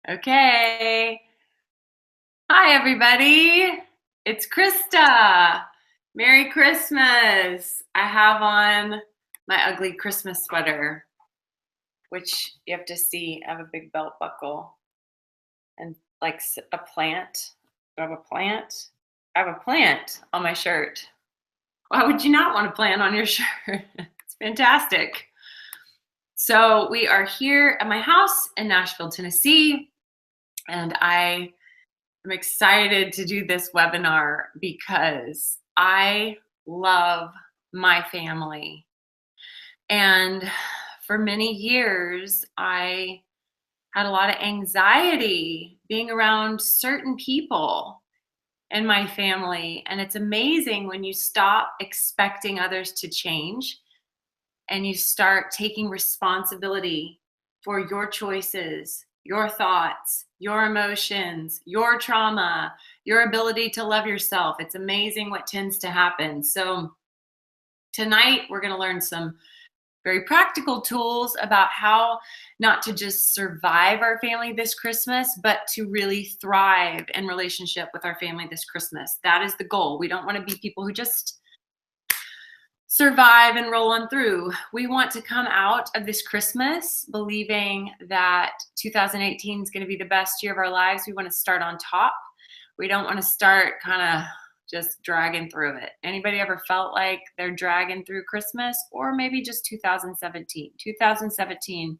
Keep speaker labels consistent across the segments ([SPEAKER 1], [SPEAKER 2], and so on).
[SPEAKER 1] Okay. Hi, everybody. It's Christa. Merry Christmas. I have on my ugly Christmas sweater, which you have to see. I have a big belt buckle and like a plant. Do I have a plant? I have a plant on my shirt. Why would you not want a plant on your shirt? It's fantastic. So we are here at my house in Nashville, Tennessee, and I'm excited to do this webinar because I love my family. And for many years, I had a lot of anxiety being around certain people in my family. And it's amazing when you stop expecting others to change and you start taking responsibility for your choices, your thoughts, your emotions, your trauma, your ability to love yourself. It's amazing what tends to happen. So tonight we're going to learn some very practical tools about how not to just survive our family this Christmas, but to really thrive in relationship with our family this Christmas. That is the goal. We don't want to be people who just survive and roll on through. We want to come out of this Christmas believing that 2018 is going to be the best year of our lives. We want to start on top. We don't want to start kind of just dragging through it. Anybody ever felt like they're dragging through Christmas, or maybe just 2017? 2017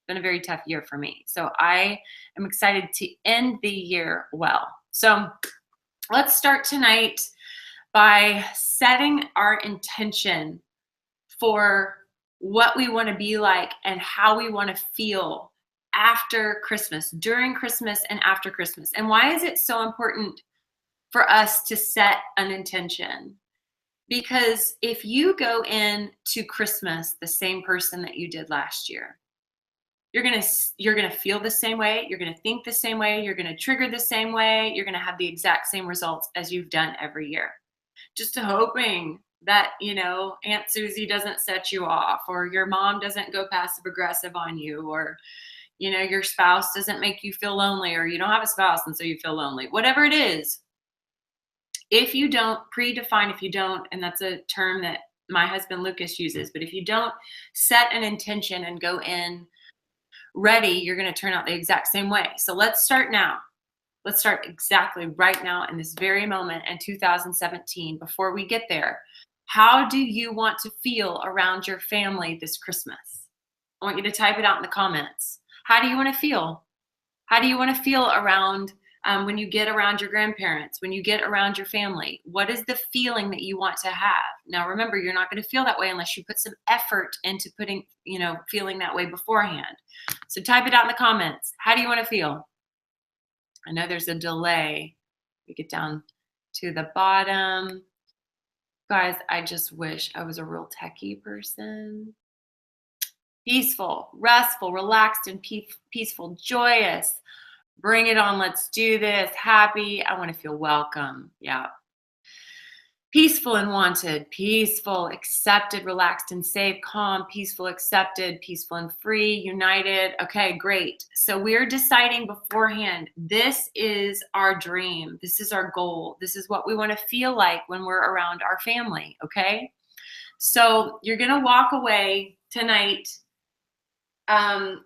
[SPEAKER 1] been a very tough year for me. So I am excited to end the year well. So let's start tonight by setting our intention for what we want to be like and how we want to feel after Christmas, during Christmas, and after Christmas. And why is it so important for us to set an intention? Because if you go into Christmas the same person that you did last year, you're gonna feel the same way, you're gonna think the same way, you're gonna trigger the same way, you're gonna have the exact same results as you've done every year. Just hoping that, Aunt Susie doesn't set you off, or your mom doesn't go passive aggressive on you, or, your spouse doesn't make you feel lonely, or you don't have a spouse and so you feel lonely. Whatever it is, if you don't predefine, and that's a term that my husband Lucas uses, but if you don't set an intention and go in ready, you're going to turn out the exact same way. So let's start now. Let's start exactly right now in this very moment in 2017. Before we get there, how do you want to feel around your family this Christmas? I want you to type it out in the comments. How do you want to feel? How do you want to feel around when you get around your grandparents, when you get around your family? What is the feeling that you want to have? Now, remember, you're not going to feel that way unless you put some effort into feeling that way beforehand. So type it out in the comments. How do you want to feel? I know there's a delay. We get down to the bottom. Guys, I just wish I was a real techie person. Peaceful, restful, relaxed, and peaceful, joyous. Bring it on. Let's do this. Happy. I want to feel welcome. Yeah. Peaceful and wanted, peaceful, accepted, relaxed and safe, calm, peaceful, accepted, peaceful and free, united. Okay, great. So we're deciding beforehand, this is our dream. This is our goal. This is what we want to feel like when we're around our family, okay? So you're going to walk away tonight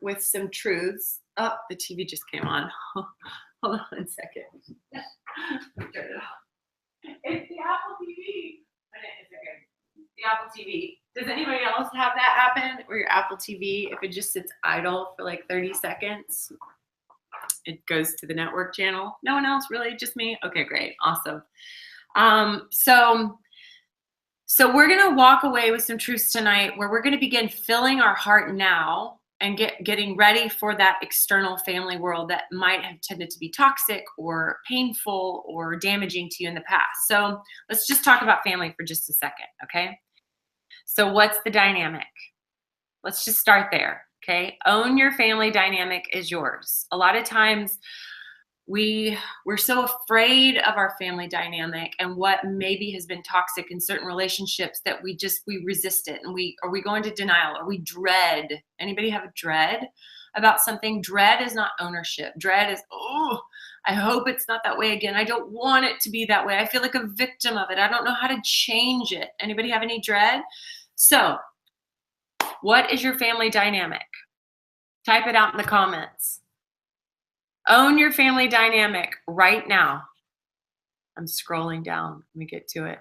[SPEAKER 1] with some truths. Oh, the TV just came on. Hold on one second. Turn it off. It's the Apple TV. The Apple TV. Does anybody else have that happen where your Apple TV, if it just sits idle for like 30 seconds, it goes to the network channel? No one else? Really? Just me? Okay, great. Awesome. So we're going to walk away with some truths tonight where we're going to begin filling our heart now and getting ready for that external family world that might have tended to be toxic or painful or damaging to you in the past. So let's just talk about family for just a second, okay? So what's the dynamic? Let's just start there, okay? Own your family dynamic is yours. A lot of times we're so afraid of our family dynamic and what maybe has been toxic in certain relationships that we resist it, and we go into denial, or we dread. Anybody have a dread about something. Dread is not ownership. Dread is, oh, I hope it's not that way again. I don't want it to be that way. I feel like a victim of it. I don't know how to change it. Anybody have any dread? So, what is your family dynamic? Type it out in the comments. Own your family dynamic right now. I'm scrolling down. Let me get to it.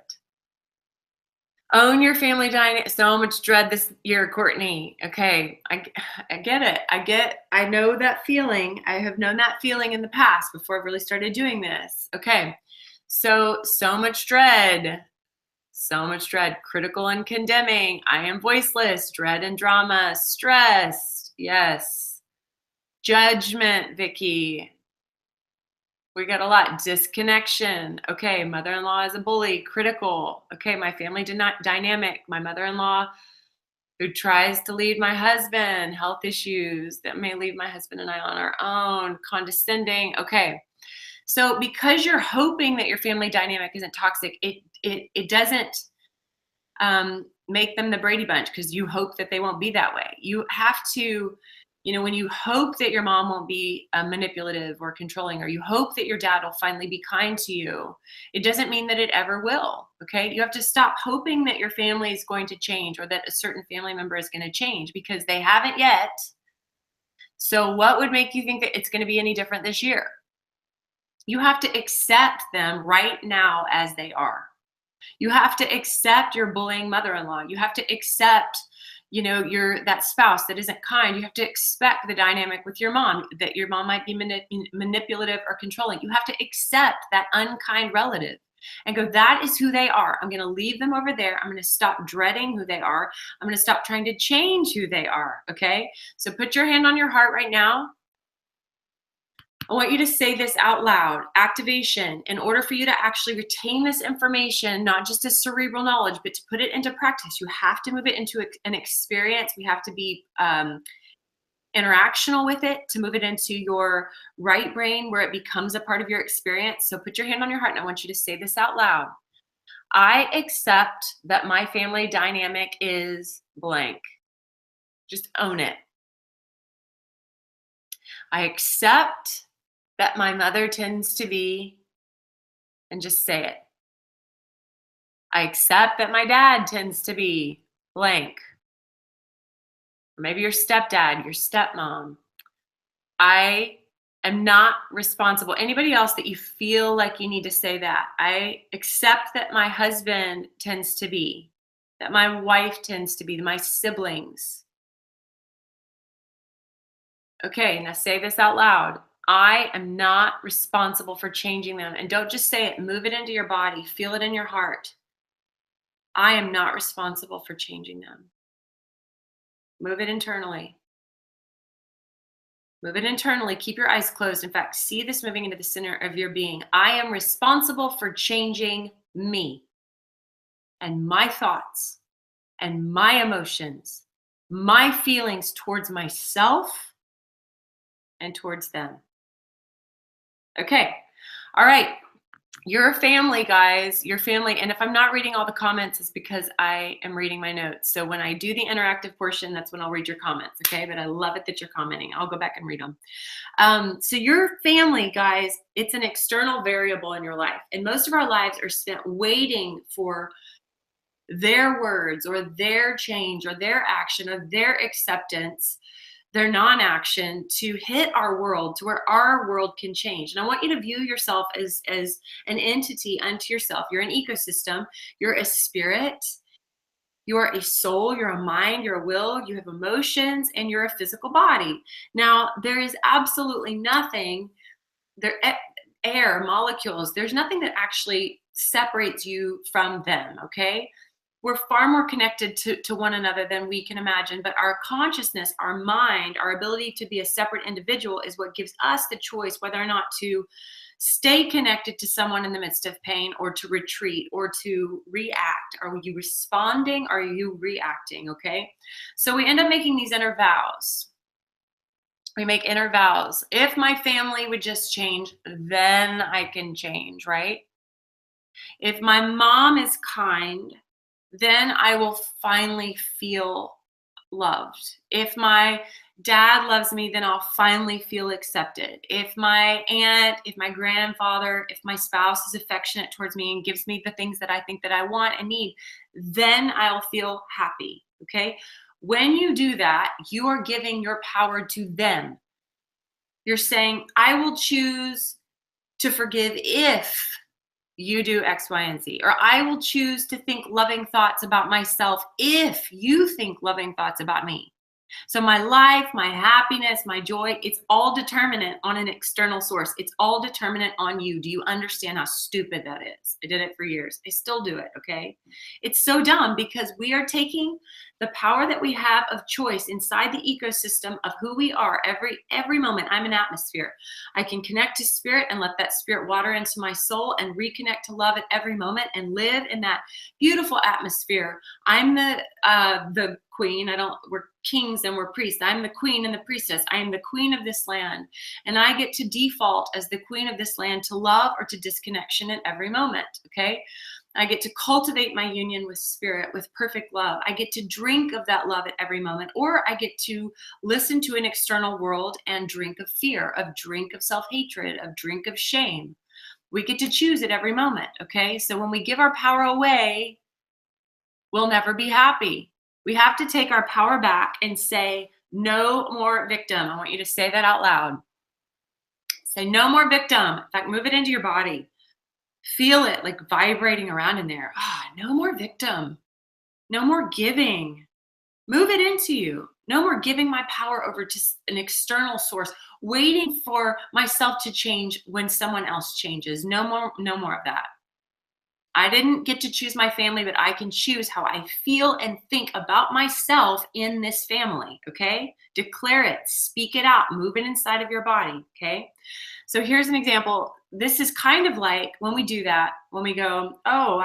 [SPEAKER 1] Own your family dynamic. So much dread this year, Courtney. Okay, I get it. I know that feeling. I have known that feeling in the past before I really started doing this. Okay, so much dread. So much dread. Critical and condemning. I am voiceless. Dread and drama. Stressed. Yes. Judgment, Vicky. We got a lot. Disconnection. Okay, mother-in-law is a bully. Critical. Okay, my family dynamic. My mother-in-law who tries to lead my husband. Health issues that may leave my husband and I on our own. Condescending. Okay, so because you're hoping that your family dynamic isn't toxic, it doesn't make them the Brady Bunch, because you hope that they won't be that way. You have to, when you hope that your mom won't be manipulative or controlling, or you hope that your dad will finally be kind to you, it doesn't mean that it ever will. Okay, you have to stop hoping that your family is going to change, or that a certain family member is going to change, because they haven't yet. So what would make you think that it's going to be any different this year? You have to accept them right now as they are. You have to accept your bullying mother-in-law. You have to accept, that spouse that isn't kind. You have to expect the dynamic with your mom, that your mom might be manipulative or controlling. You have to accept that unkind relative and go, that is who they are. I'm going to leave them over there. I'm going to stop dreading who they are. I'm going to stop trying to change who they are. Okay. So put your hand on your heart right now. I want you to say this out loud. Activation. In order for you to actually retain this information, not just as cerebral knowledge, but to put it into practice, you have to move it into an experience. We have to be interactional with it to move it into your right brain, where it becomes a part of your experience. So put your hand on your heart, and I want you to say this out loud. I accept that my family dynamic is blank. Just own it. I accept that my mother tends to be, and just say it. I accept that my dad tends to be blank. Or maybe your stepdad, your stepmom. I am not responsible. Anybody else that you feel like you need to say that? I accept that my husband tends to be, that my wife tends to be, my siblings. Okay, now say this out loud. I am not responsible for changing them. And don't just say it, move it into your body, feel it in your heart. I am not responsible for changing them. Move it internally. Move it internally. Keep your eyes closed. In fact, see this moving into the center of your being. I am responsible for changing me and my thoughts and my emotions, my feelings towards myself and towards them. Okay. All right. Your family, guys, your family. And if I'm not reading all the comments, it's because I am reading my notes. So when I do the interactive portion, that's when I'll read your comments. Okay. But I love it that you're commenting. I'll go back and read them. So your family, guys, it's an external variable in your life. And most of our lives are spent waiting for their words or their change or their action or their acceptance, their non-action, to hit our world, to where our world can change. And I want you to view yourself as an entity unto yourself. You're an ecosystem. You're a spirit. You're a soul. You're a mind. You're a will. You have emotions, and you're a physical body. Now, there is absolutely nothing, air, molecules, there's nothing that actually separates you from them, okay? We're far more connected to one another than we can imagine, but our consciousness, our mind, our ability to be a separate individual is what gives us the choice whether or not to stay connected to someone in the midst of pain, or to retreat, or to react. Are you responding? Are you reacting? Okay. So we end up making these inner vows. We make inner vows. If my family would just change, then I can change, right? If my mom is kind, then I will finally feel loved. If my dad loves me, then I'll finally feel accepted. If my aunt, if my grandfather, if my spouse is affectionate towards me and gives me the things that I think that I want and need, then I'll feel happy. Okay. When you do that, you are giving your power to them. You're saying, I will choose to forgive if you do X, Y, and Z. Or I will choose to think loving thoughts about myself if you think loving thoughts about me. So my life, my happiness, my joy, it's all determinant on an external source. It's all determinant on you. Do you understand how stupid that is? I did it for years. I still do it, okay? It's so dumb because we are taking the power that we have of choice inside the ecosystem of who we are every moment. I'm an atmosphere. I can connect to spirit and let that spirit water into my soul and reconnect to love at every moment and live in that beautiful atmosphere. I'm the queen. We're kings and we're priests. I'm the queen and the priestess. I am the queen of this land. And I get to default as the queen of this land to love or to disconnection at every moment. Okay. I get to cultivate my union with spirit, with perfect love. I get to drink of that love at every moment, or I get to listen to an external world and drink of fear, drink of self-hatred, drink of shame. We get to choose at every moment. Okay. So when we give our power away, we'll never be happy. We have to take our power back and say, no more victim. I want you to say that out loud. Say no more victim. In fact, move it into your body. Feel it like vibrating around in there. No more victim. No more giving. Move it into you. No more giving my power over to an external source, waiting for myself to change when someone else changes. No more of that. I didn't get to choose my family, but I can choose how I feel and think about myself in this family, okay? Declare it, speak it out, move it inside of your body, okay? So here's an example. This is kind of like when we do that, when we go, I'll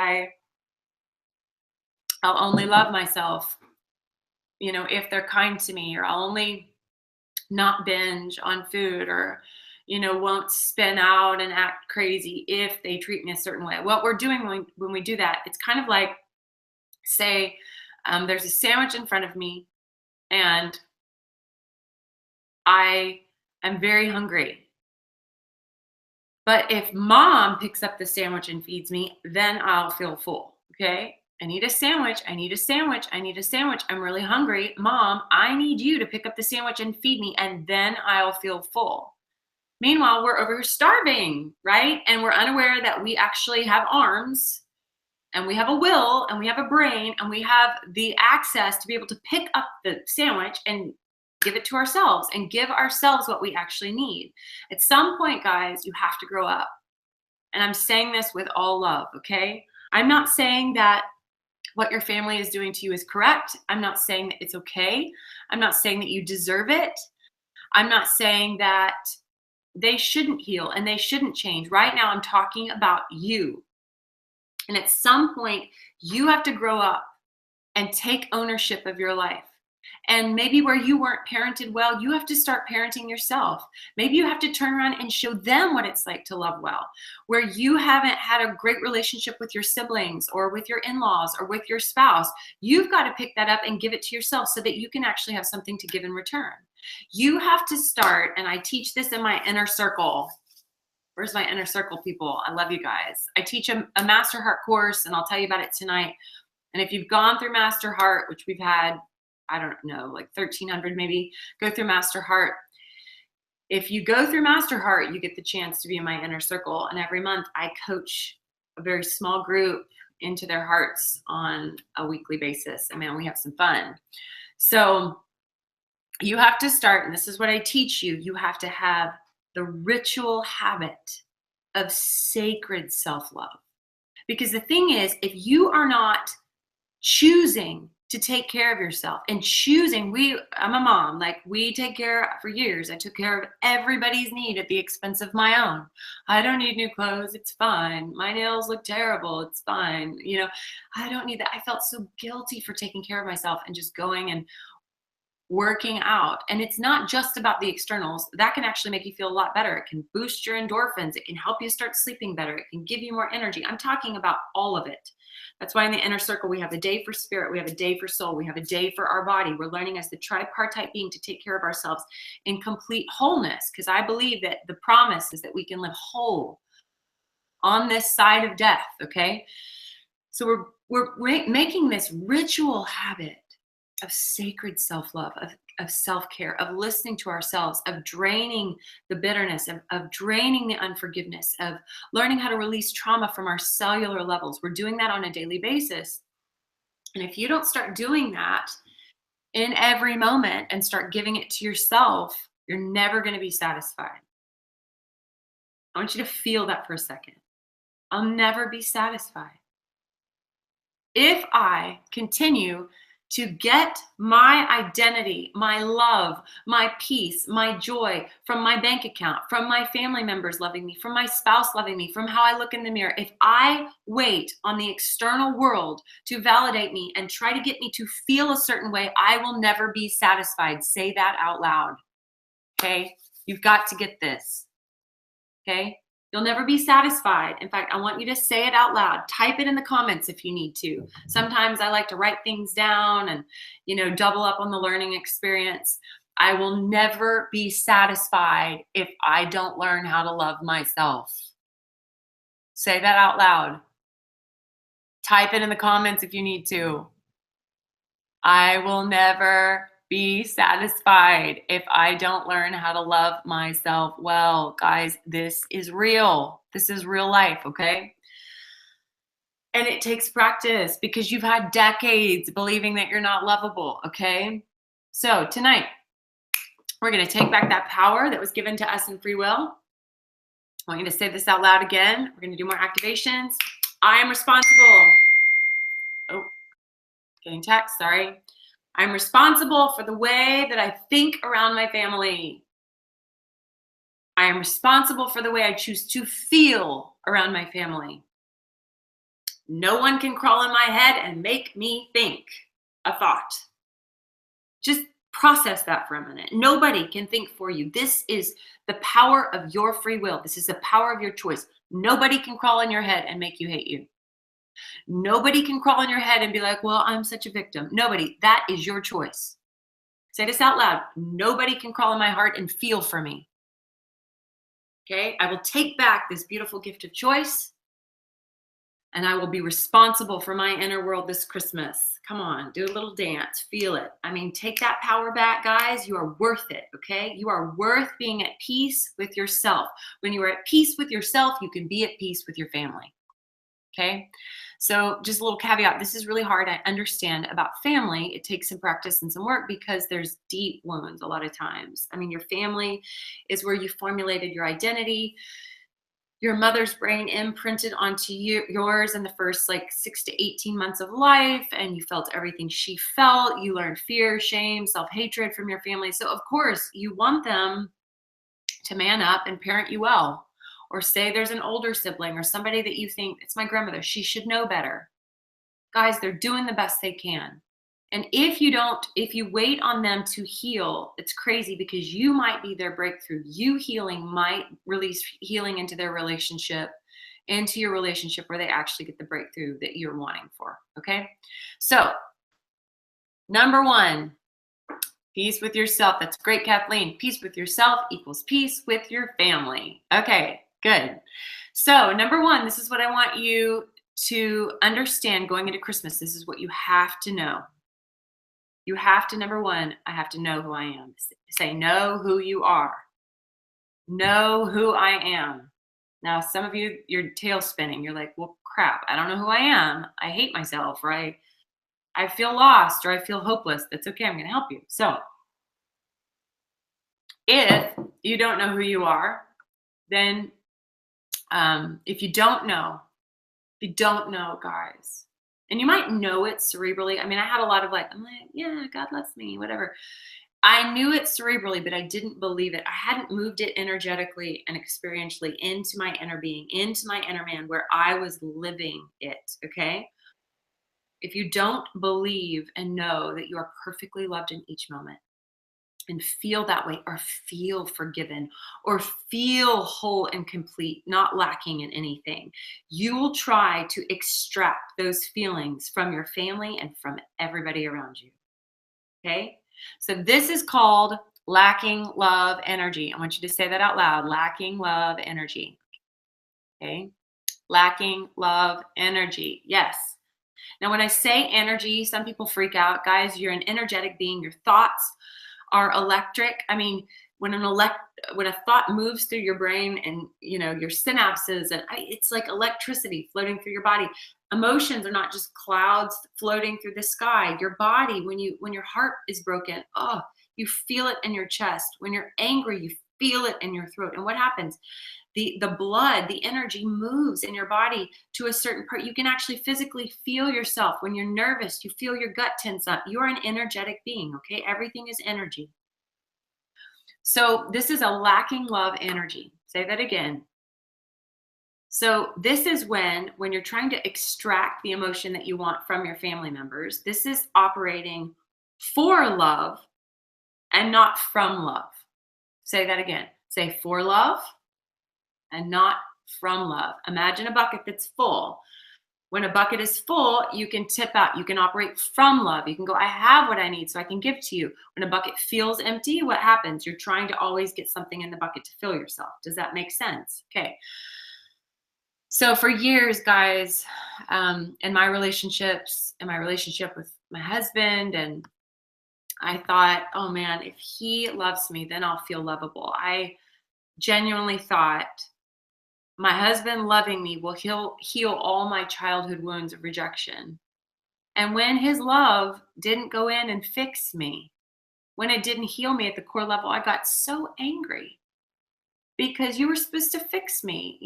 [SPEAKER 1] only love myself, if they're kind to me, or I'll only not binge on food, or won't spin out and act crazy if they treat me a certain way. What we're doing when we do that, it's kind of like, say, there's a sandwich in front of me and I am very hungry. But if mom picks up the sandwich and feeds me, then I'll feel full, okay? I need a sandwich. I need a sandwich. I need a sandwich. I'm really hungry. Mom, I need you to pick up the sandwich and feed me, and then I'll feel full. Meanwhile, we're over here starving, right? And we're unaware that we actually have arms and we have a will and we have a brain and we have the access to be able to pick up the sandwich and give it to ourselves and give ourselves what we actually need. At some point, guys, you have to grow up. And I'm saying this with all love, okay? I'm not saying that what your family is doing to you is correct. I'm not saying that it's okay. I'm not saying that you deserve it. I'm not saying that they shouldn't heal and they shouldn't change. Right now, I'm talking about you. And at some point, you have to grow up and take ownership of your life. And maybe where you weren't parented well, you have to start parenting yourself. Maybe you have to turn around and show them what it's like to love well. Where you haven't had a great relationship with your siblings or with your in-laws or with your spouse, you've got to pick that up and give it to yourself so that you can actually have something to give in return. You have to start, and I teach this in my inner circle. Where's my inner circle, people? I love you guys. I teach a Master Heart course, and I'll tell you about it tonight. And if you've gone through Master Heart, which we've had, I don't know, like 1,300 maybe, go through Master Heart. If you go through Master Heart, you get the chance to be in my inner circle. And every month I coach a very small group into their hearts on a weekly basis. And man, we have some fun. So you have to start, and this is what I teach you, you have to have the ritual habit of sacred self-love. Because the thing is, if you are not choosing to take care of yourself and choosing, I'm a mom, like we take care, for years, I took care of everybody's need at the expense of my own. I don't need new clothes, it's fine. My nails look terrible, it's fine. I don't need that. I felt so guilty for taking care of myself and just going and working out. And it's not just about the externals. That can actually make you feel a lot better. It can boost your endorphins. It can help you start sleeping better. It can give you more energy. I'm talking about all of it. That's why in the inner circle, we have a day for spirit. We have a day for soul. We have a day for our body. We're learning as the tripartite being to take care of ourselves in complete wholeness. Because I believe that the promise is that we can live whole on this side of death. Okay. So we're making this ritual habit of sacred self-love, of self-care, of listening to ourselves, of draining the bitterness, of draining the unforgiveness, of learning how to release trauma from our cellular levels. We're doing that on a daily basis. And if you don't start doing that in every moment and start giving it to yourself, you're never going to be satisfied. I want you to feel that for a second. I'll never be satisfied. If I continue to get my identity, my love, my peace, my joy from my bank account, from my family members loving me, from my spouse loving me, from how I look in the mirror, if I wait on the external world to validate me and try to get me to feel a certain way, I will never be satisfied. Say that out loud. Okay? You've got to get this. Okay? You'll never be satisfied. In fact, I want you to say it out loud. Type it in the comments if you need to. Sometimes I like to write things down and, double up on the learning experience. I will never be satisfied if I don't learn how to love myself. Say that out loud. Type it in the comments if you need to. I will never be satisfied if I don't learn how to love myself well. Guys, this is real. This is real life, okay? And it takes practice because you've had decades believing that you're not lovable, okay? So tonight, we're going to take back that power that was given to us in free will. I want you to say this out loud again. We're going to do more activations. I am responsible. Oh, getting text, sorry. I'm responsible for the way that I think around my family. I am responsible for the way I choose to feel around my family. No one can crawl in my head and make me think a thought. Just process that for a minute. Nobody can think for you. This is the power of your free will. This is the power of your choice. Nobody can crawl in your head and make you hate you. Nobody can crawl in your head and be like, well, I'm such a victim. Nobody. That is your choice. Say this out loud. Nobody can crawl in my heart and feel for me. Okay? I will take back this beautiful gift of choice, and I will be responsible for my inner world this Christmas. Come on, do a little dance. Feel it. I mean, take that power back, guys. You are worth it, okay? You are worth being at peace with yourself. When you are at peace with yourself, you can be at peace with your family. Okay? So just a little caveat, this is really hard. I understand about family. It takes some practice and some work because there's deep wounds a lot of times. I mean, your family is where you formulated your identity. Your mother's brain imprinted onto yours in the first 6 to 18 months of life, and you felt everything she felt. You learned fear, shame, self-hatred from your family. So of course you want them to man up and parent you well. Or say there's an older sibling or somebody that you think, it's my grandmother, she should know better. Guys, they're doing the best they can. And if you wait on them to heal, it's crazy because you might be their breakthrough. You healing might release healing into their relationship, into your relationship where they actually get the breakthrough that you're wanting for, okay? So, number 1, peace with yourself. That's great, Kathleen. Peace with yourself equals peace with your family. Okay, good. So number 1, this is what I want you to understand going into Christmas. This is what you have to know. You have to, number 1, I have to know who I am. Say, know who you are. Know who I am. Now, some of you, your tail spinning. You're like, well, crap, I don't know who I am. I hate myself, right? I feel lost or I feel hopeless. That's okay. I'm going to help you. So if you don't know who you are, then if you don't know, guys, and you might know it cerebrally. I mean, I had a lot of I'm like, yeah, God loves me, whatever. I knew it cerebrally, but I didn't believe it. I hadn't moved it energetically and experientially into my inner being, into my inner man, where I was living it, okay? If you don't believe and know that you are perfectly loved in each moment, and feel that way, or feel forgiven, or feel whole and complete, not lacking in anything, you will try to extract those feelings from your family and from everybody around you. Okay? So this is called lacking love energy. I want you to say that out loud. Lacking love energy. Okay? Lacking love energy. Yes. Now, when I say energy, some people freak out. Guys, you're an energetic being. Your thoughts are electric. I mean, when a thought moves through your brain and your synapses, and it's like electricity floating through your body. Emotions are not just clouds floating through the sky. Your body, when your heart is broken, oh, you feel it in your chest. When you're angry, you feel it in your throat. And what happens? The blood, the energy moves in your body to a certain part. You can actually physically feel yourself. When you're nervous, you feel your gut tense up. You're an energetic being, okay? Everything is energy. So this is a lacking love energy. Say that again. So this is when you're trying to extract the emotion that you want from your family members, this is operating for love and not from love. Say that again. Say for love and not from love. Imagine a bucket that's full. When a bucket is full, you can tip out. You can operate from love. You can go, I have what I need, so I can give to you. When a bucket feels empty, what happens? You're trying to always get something in the bucket to fill yourself. Does that make sense? Okay. So for years, guys, in my relationship with my husband, and I thought, oh man, if he loves me, then I'll feel lovable. I genuinely thought my husband loving me will heal all my childhood wounds of rejection. And when his love didn't go in and fix me, when it didn't heal me at the core level, I got so angry because you were supposed to fix me.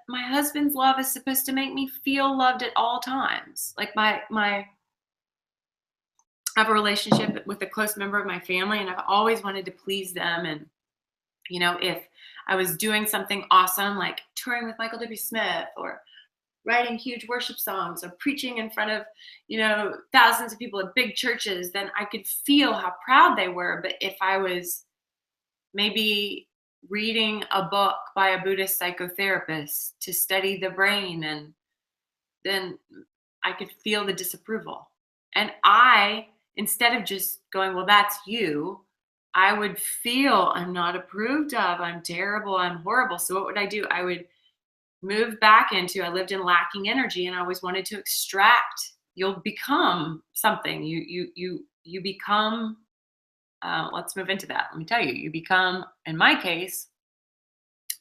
[SPEAKER 1] My husband's love is supposed to make me feel loved at all times. Like I have a relationship with a close member of my family, and I've always wanted to please them. And if I was doing something awesome, like touring with Michael W. Smith, or writing huge worship songs, or preaching in front of, thousands of people at big churches, then I could feel how proud they were. But if I was maybe reading a book by a Buddhist psychotherapist to study the brain, and then I could feel the disapproval. And instead of just going, well, that's you, I would feel I'm not approved of, I'm terrible, I'm horrible. So what would I do? I would move back into, I lived in lacking energy, and I always wanted to extract. You'll become something. You become, let's move into that. Let me tell you, you become, in my case,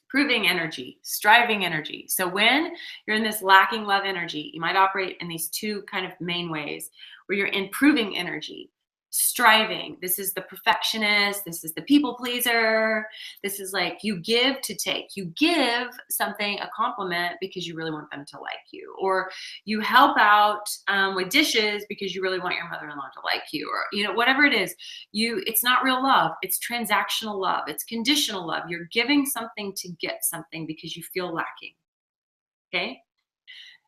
[SPEAKER 1] proving energy, striving energy. So when you're in this lacking love energy, you might operate in these two kind of main ways, where you're in proving energy, striving. This is the perfectionist. This is the people pleaser. This is like you give to take. You give something a compliment because you really want them to like you, or you help out with dishes because you really want your mother-in-law to like you, or whatever it is. It's not real love. It's transactional love. It's conditional love. You're giving something to get something because you feel lacking. Okay.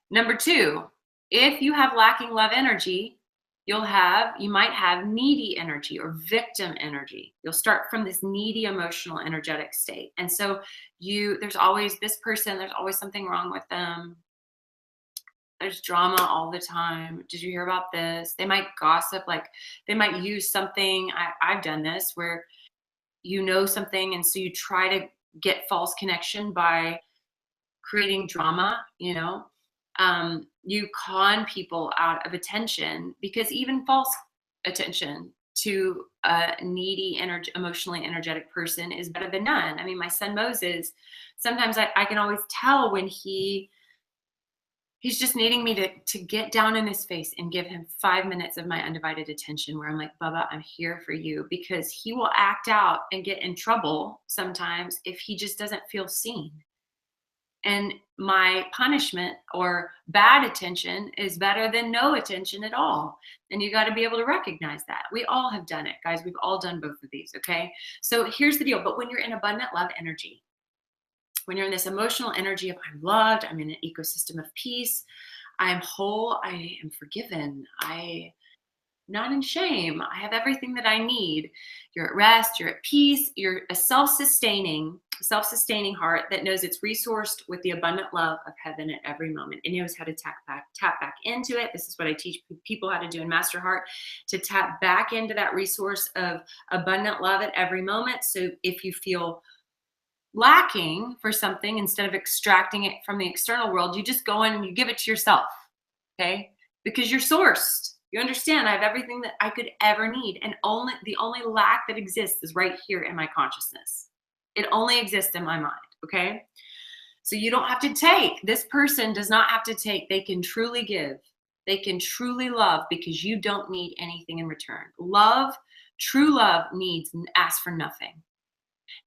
[SPEAKER 1] Number two, if you have lacking love energy, you might have needy energy or victim energy. You'll start from this needy, emotional, energetic state. And so there's always this person, there's always something wrong with them. There's drama all the time. Did you hear about this? They might gossip, like they might use something. I've done this where something, and so you try to get false connection by creating drama, you con people out of attention, because even false attention to a needy, emotionally energetic person is better than none. I mean, my son Moses, sometimes I can always tell when he's just needing me to get down in his face and give him 5 minutes of my undivided attention, where I'm like, Bubba, I'm here for you, because he will act out and get in trouble sometimes if he just doesn't feel seen. And my punishment or bad attention is better than no attention at all. And you got to be able to recognize that. We all have done it, guys. We've all done both of these, okay? So here's the deal. But when you're in abundant love energy, when you're in this emotional energy of I'm loved, I'm in an ecosystem of peace, I'm whole, I am forgiven, I not in shame. I have everything that I need. You're at rest, you're at peace, you're a self-sustaining heart that knows it's resourced with the abundant love of heaven at every moment. It knows how to tap back into it. This is what I teach people how to do in Master Heart, to tap back into that resource of abundant love at every moment. So if you feel lacking for something, instead of extracting it from the external world, you just go in and you give it to yourself. Okay? Because you're sourced. You understand I have everything that I could ever need. And the only lack that exists is right here in my consciousness. It only exists in my mind. Okay? So you don't have to take. This person does not have to take. They can truly give. They can truly love because you don't need anything in return. Love, true love needs and asks for nothing.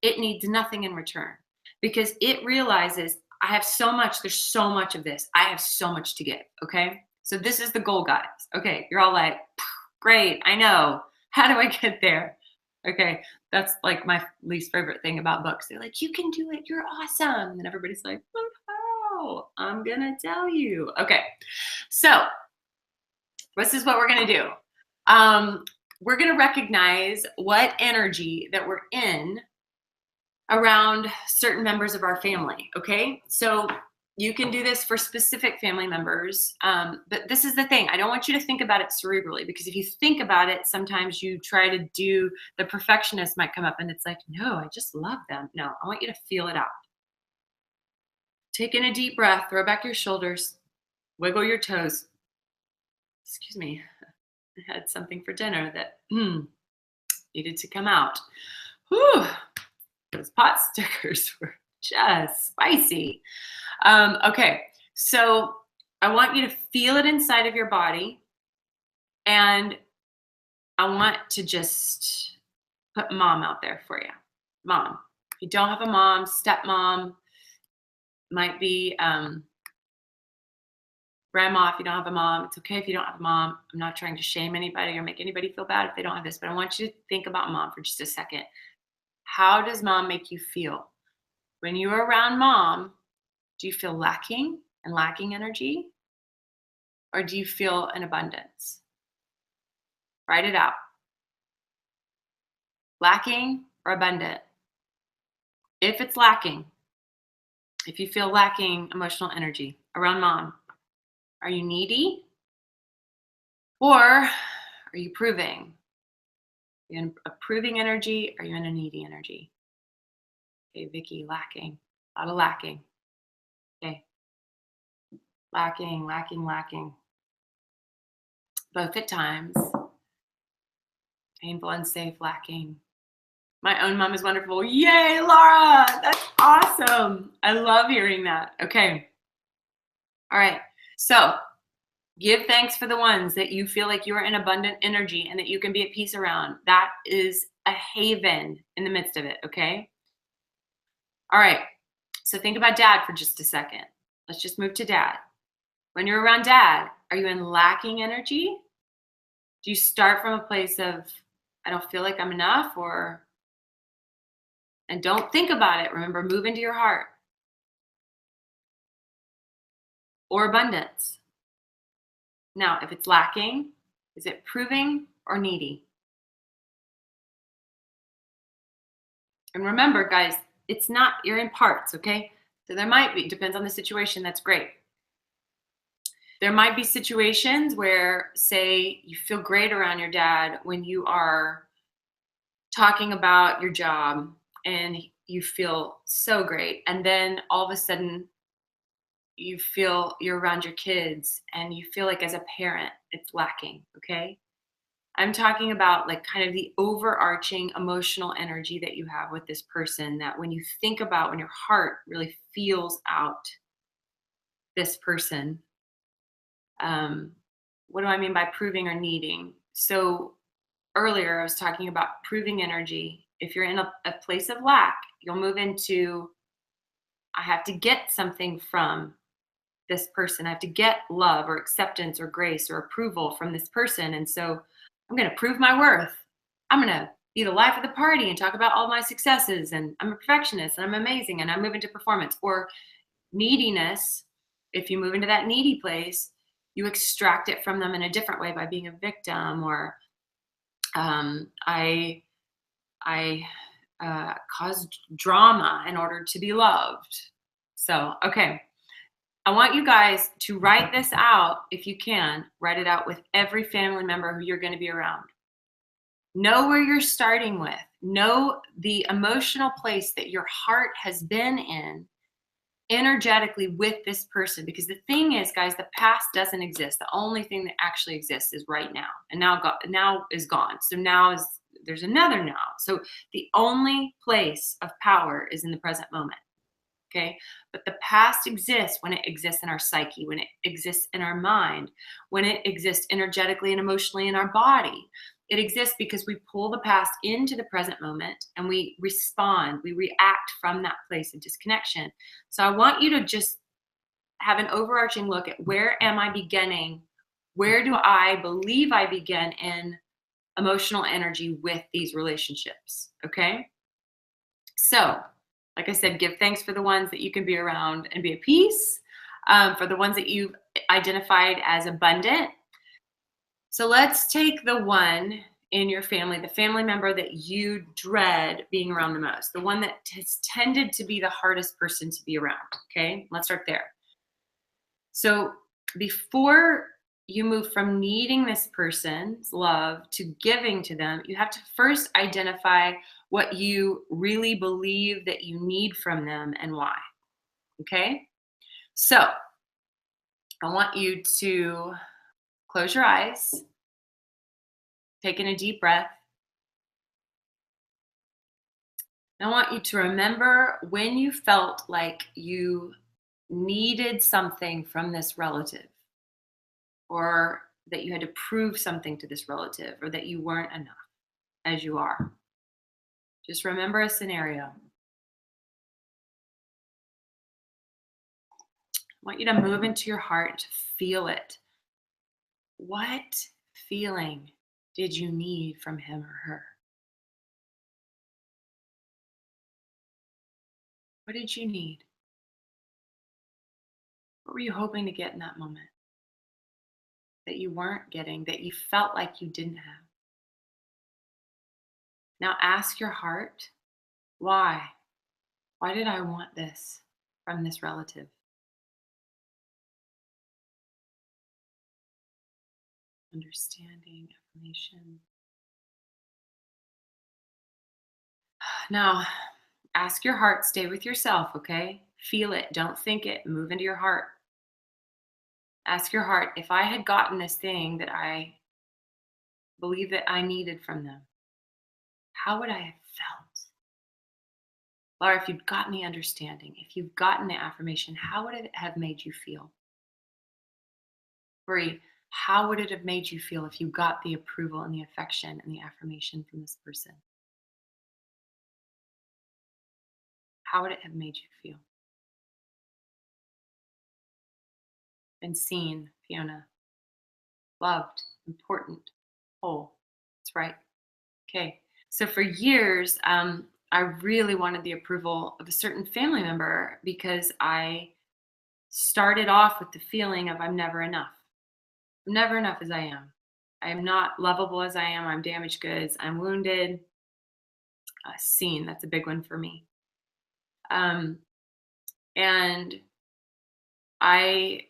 [SPEAKER 1] It needs nothing in return because it realizes I have so much. There's so much of this. I have so much to give. Okay. So this is the goal, guys. Okay. You're all like, great. I know. How do I get there? Okay. That's like my least favorite thing about books. They're like, you can do it. You're awesome. And everybody's like, but how? I'm going to tell you. Okay. So this is what we're going to do. We're going to recognize what energy that we're in around certain members of our family. Okay. So you can do this for specific family members. But this is the thing. I don't want you to think about it cerebrally, because if you think about it, sometimes you try to do, the perfectionist might come up and it's like, no, I just love them. No, I want you to feel it out. Take in a deep breath, throw back your shoulders, wiggle your toes. Excuse me. I had something for dinner that needed to come out. Whew. Those pot stickers were just spicy. Okay, so I want you to feel it inside of your body, and I want to just put mom out there for you. Mom. If you don't have a mom, stepmom, might be grandma. If you don't have a mom, it's okay if you don't have a mom. I'm not trying to shame anybody or make anybody feel bad if they don't have this, but I want you to think about mom for just a second. How does mom make you feel? When you're around mom, do you feel lacking and lacking energy? Or do you feel an abundance? Write it out. Lacking or abundant? If it's lacking, if you feel lacking emotional energy around mom, are you needy? Or are you proving? Are you in a proving energy? Or are you in a needy energy? Okay, Vicky, lacking. A lot of lacking. Okay. Lacking. Both at times. Painful, unsafe, lacking. My own mom is wonderful. Yay, Laura! That's awesome. I love hearing that. Okay. All right. So give thanks for the ones that you feel like you are in abundant energy and that you can be at peace around. That is a haven in the midst of it. Okay. All right. So think about dad for just a second. Let's just move to dad. When you're around dad, are you in lacking energy? Do you start from a place of, I don't feel like I'm enough, and don't think about it. Remember, move into your heart. Or abundance. Now, if it's lacking, is it proving or needy? And remember, guys, it's not, you're in parts, okay? So there might be, depends on the situation, that's great. There might be situations where, say, you feel great around your dad when you are talking about your job and you feel so great. And then all of a sudden, you feel you're around your kids and you feel like as a parent, it's lacking, okay? I'm talking about like kind of the overarching emotional energy that you have with this person, that when you think about, when your heart really feels out this person, what do I mean by proving or needing? So earlier I was talking about proving energy. If you're in a place of lack, you'll move into, I have to get something from this person. I have to get love or acceptance or grace or approval from this person. And so I'm going to prove my worth. I'm going to be the life of the party and talk about all my successes. And I'm a perfectionist and I'm amazing. And I'm moving to performance. Or neediness. If you move into that needy place, you extract it from them in a different way by being a victim, or I caused drama in order to be loved. So, okay. I want you guys to write this out if you can. Write it out with every family member who you're going to be around. Know where you're starting with. Know the emotional place that your heart has been in energetically with this person. Because the thing is, guys, the past doesn't exist. The only thing that actually exists is right now. And now is gone. So there's another now. So the only place of power is in the present moment. Okay. But the past exists when it exists in our psyche, when it exists in our mind, when it exists energetically and emotionally in our body. It exists because we pull the past into the present moment and we respond, we react from that place of disconnection. So I want you to just have an overarching look at, where am I beginning? Where do I believe I begin in emotional energy with these relationships? Okay. So, like I said, give thanks for the ones that you can be around and be at peace, for the ones that you've identified as abundant. So let's take the one in your family, the family member that you dread being around the most, the one that has tended to be the hardest person to be around. Okay, let's start there. So before you move from needing this person's love to giving to them, you have to first identify what you really believe that you need from them and why. Okay? So I want you to close your eyes, take in a deep breath. I want you to remember when you felt like you needed something from this relative, or that you had to prove something to this relative, or that you weren't enough as you are. Just remember a scenario. I want you to move into your heart and to feel it. What feeling did you need from him or her? What did you need? What were you hoping to get in that moment that you weren't getting, that you felt like you didn't have? Now ask your heart, why? Why did I want this from this relative? Understanding, affirmation. Now, ask your heart, stay with yourself, okay? Feel it, don't think it, move into your heart. Ask your heart, if I had gotten this thing that I believe that I needed from them, how would I have felt? Or if you'd gotten the understanding, if you've gotten the affirmation, how would it have made you feel? Bree, how would it have made you feel if you got the approval and the affection and the affirmation from this person? How would it have made you feel? Been seen, Fiona. Loved, important, whole. That's right. Okay. So for years, I really wanted the approval of a certain family member because I started off with the feeling of I'm never enough. I'm never enough as I am. I am not lovable as I am. I'm damaged goods. I'm wounded. Seen. That's a big one for me. And I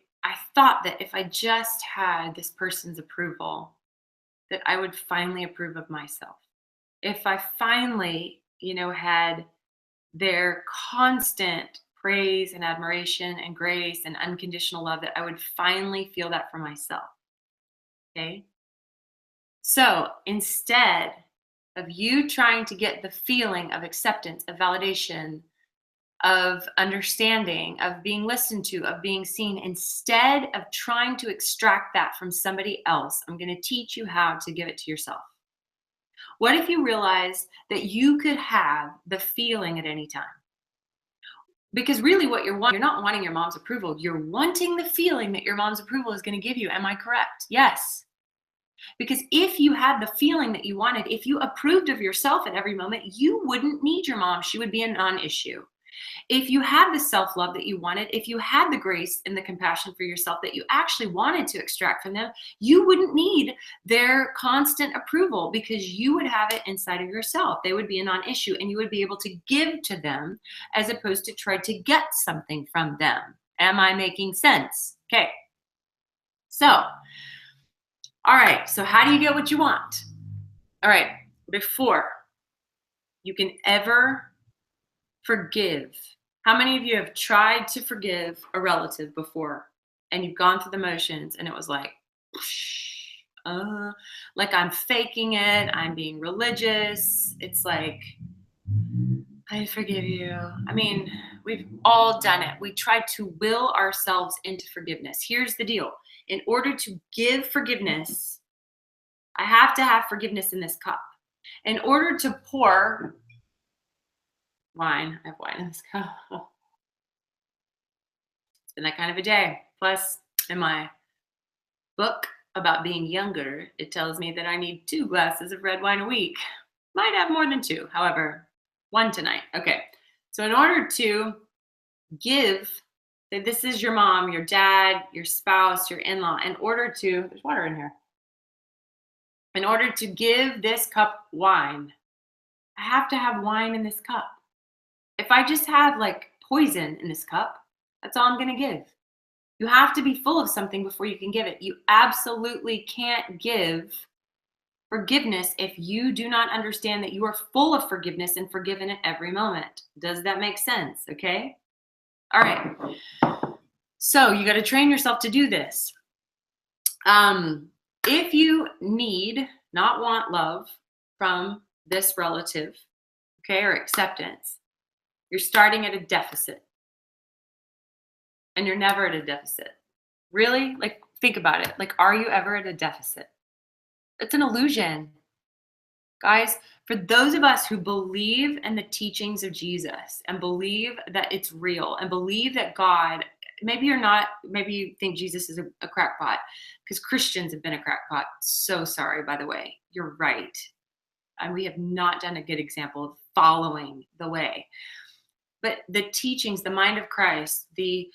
[SPEAKER 1] thought that if I just had this person's approval, that I would finally approve of myself. If I finally, had their constant praise and admiration and grace and unconditional love, that I would finally feel that for myself. Okay. So instead of you trying to get the feeling of acceptance, of validation, of understanding, of being listened to, of being seen, instead of trying to extract that from somebody else, I'm going to teach you how to give it to yourself. What if you realize that you could have the feeling at any time? Because really what you're not wanting your mom's approval. You're wanting the feeling that your mom's approval is going to give you. Am I correct? Yes. Because if you had the feeling that you wanted, if you approved of yourself at every moment, you wouldn't need your mom. She would be a non-issue. If you had the self-love that you wanted, if you had the grace and the compassion for yourself that you actually wanted to extract from them, you wouldn't need their constant approval because you would have it inside of yourself. They would be a non-issue and you would be able to give to them as opposed to try to get something from them. Am I making sense? Okay. So, all right. So how do you get what you want? All right. Before you can ever forgive, how many of you have tried to forgive a relative before and you've gone through the motions and it was like I'm faking it, I'm being religious. It's like, I forgive you. I mean, we've all done it. We try to will ourselves into forgiveness. Here's the deal. In order to give forgiveness, I have to have forgiveness in this cup. In order to pour wine, I have wine in this cup. It's been that kind of a day. Plus, in my book about being younger, it tells me that I need 2 glasses of red wine a week. Might have more than 2, however, 1 tonight. Okay. So in order to give, say this is your mom, your dad, your spouse, your in-law, there's water in here. In order to give this cup wine, I have to have wine in this cup. If I just have like poison in this cup, that's all I'm going to give. You have to be full of something before you can give it. You absolutely can't give forgiveness if you do not understand that you are full of forgiveness and forgiven at every moment. Does that make sense? Okay. All right. So you got to train yourself to do this. If you not want love from this relative, okay, or acceptance, you're starting at a deficit. And you're never at a deficit. Really? Like, think about it. Like, are you ever at a deficit? It's an illusion. Guys, for those of us who believe in the teachings of Jesus and believe that it's real and believe that God, maybe you think Jesus is a crackpot because Christians have been a crackpot. So sorry, by the way. You're right. And we have not done a good example of following the way. But the teachings, the mind of Christ, these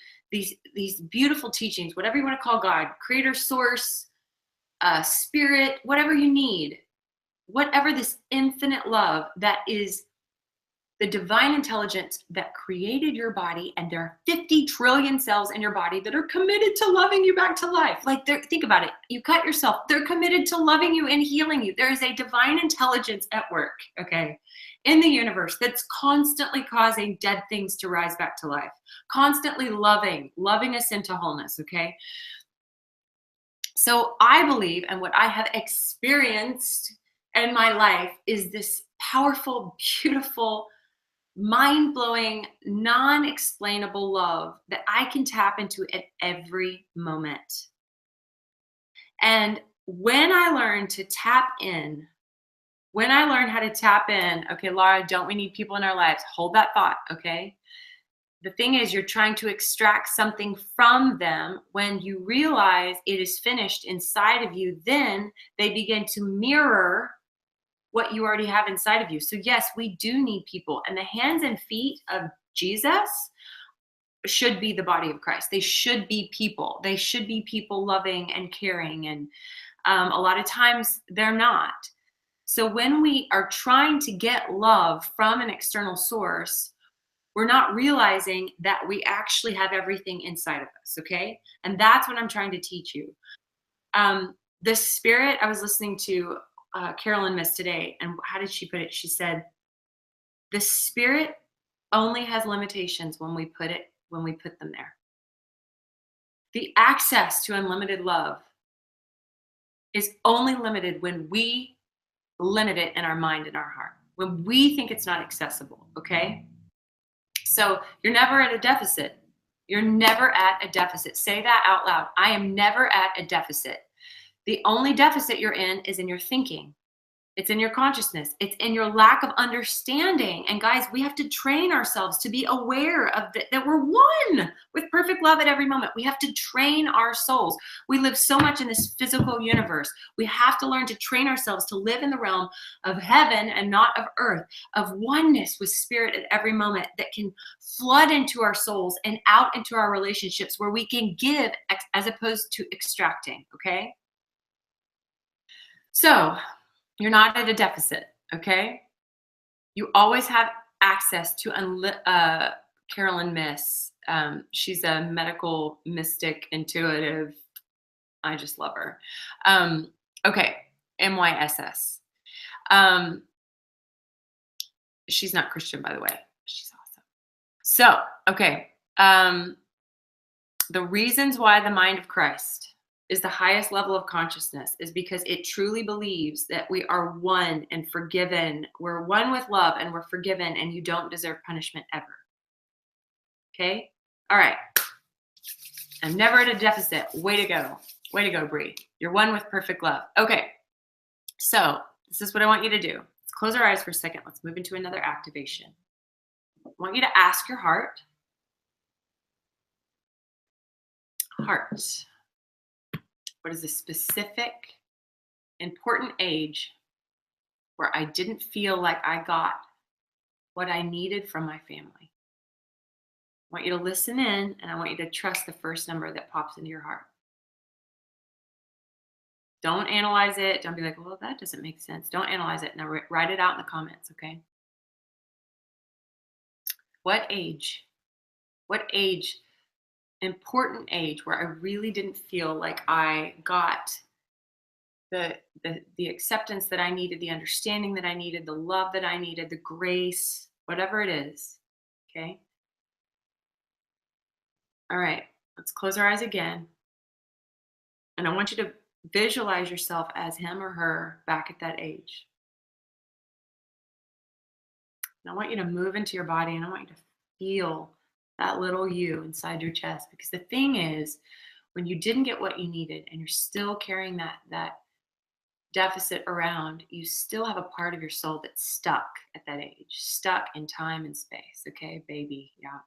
[SPEAKER 1] beautiful teachings, whatever you want to call God, creator, source, spirit, whatever you need, whatever this infinite love that is the divine intelligence that created your body, and there are 50 trillion cells in your body that are committed to loving you back to life. Like, think about it. You cut yourself. They're committed to loving you and healing you. There is a divine intelligence at work, okay, in the universe that's constantly causing dead things to rise back to life, constantly loving us into wholeness, okay? So I believe, and what I have experienced in my life is this powerful, beautiful, mind-blowing, non-explainable love that I can tap into at every moment. And when I learn to tap in, okay, Laura, don't we need people in our lives? Hold that thought, okay? The thing is, you're trying to extract something from them. When you realize it is finished inside of you, then they begin to mirror what you already have inside of you. So yes, we do need people. And the hands and feet of Jesus should be the body of Christ. They should be people. They should be people loving and caring. And a lot of times they're not. So when we are trying to get love from an external source, we're not realizing that we actually have everything inside of us, okay? And that's what I'm trying to teach you. The spirit, I was listening to Carolyn Miss today, and how did she put it? She said, the spirit only has limitations when we put them there. The access to unlimited love is only limited when we limit it in our mind and our heart, when we think it's not accessible, okay? So you're never at a deficit. You're never at a deficit. Say that out loud. I am never at a deficit. The only deficit you're in is in your thinking. It's in your consciousness. It's in your lack of understanding. And guys, we have to train ourselves to be aware of that we're one with perfect love at every moment. We have to train our souls. We live so much in this physical universe. We have to learn to train ourselves to live in the realm of heaven and not of earth, of oneness with spirit at every moment that can flood into our souls and out into our relationships where we can give as opposed to extracting, okay? So, you're not at a deficit, okay? You always have access to Carolyn Miss. She's a medical mystic, intuitive. I just love her. Okay, MYSS. She's not Christian, by the way. She's awesome. So, okay. The reasons why the mind of Christ is the highest level of consciousness is because it truly believes that we are one and forgiven. We're one with love and we're forgiven, and you don't deserve punishment ever. Okay? All right. I'm never at a deficit. Way to go. Way to go, Bree. You're one with perfect love. Okay. So this is what I want you to do. Let's close our eyes for a second. Let's move into another activation. I want you to ask your heart. Heart. What is a specific, important age where I didn't feel like I got what I needed from my family? I want you to listen in, and I want you to trust the first number that pops into your heart. Don't analyze it. Don't be like, well, that doesn't make sense. Don't analyze it. Now write it out in the comments, okay? What age? What age? Important age where I really didn't feel like I got the acceptance that I needed, the understanding that I needed, the love that I needed, the grace, whatever it is. Okay. All right. Let's close our eyes again. And I want you to visualize yourself as him or her back at that age. And I want you to move into your body, and I want you to feel that little you inside your chest. Because the thing is, when you didn't get what you needed and you're still carrying that deficit around, you still have a part of your soul that's stuck at that age, stuck in time and space. Okay, baby. Yeah.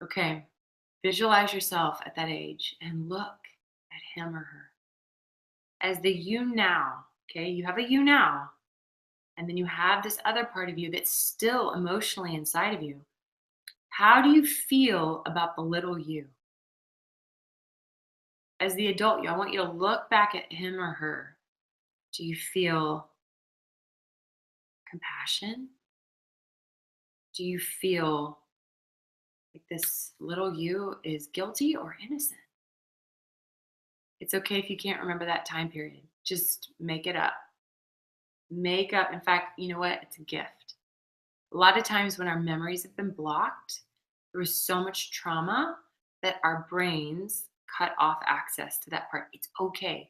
[SPEAKER 1] Okay. Visualize yourself at that age and look at him or her as the you now. Okay, you have a you now, and then you have this other part of you that's still emotionally inside of you. How do you feel about the little you? As the adult you, I want you to look back at him or her. Do you feel compassion? Do you feel like this little you is guilty or innocent? It's okay if you can't remember that time period. Just make it up. Make up. In fact, you know what? It's a gift. A lot of times when our memories have been blocked, there was so much trauma that our brains cut off access to that part. It's okay.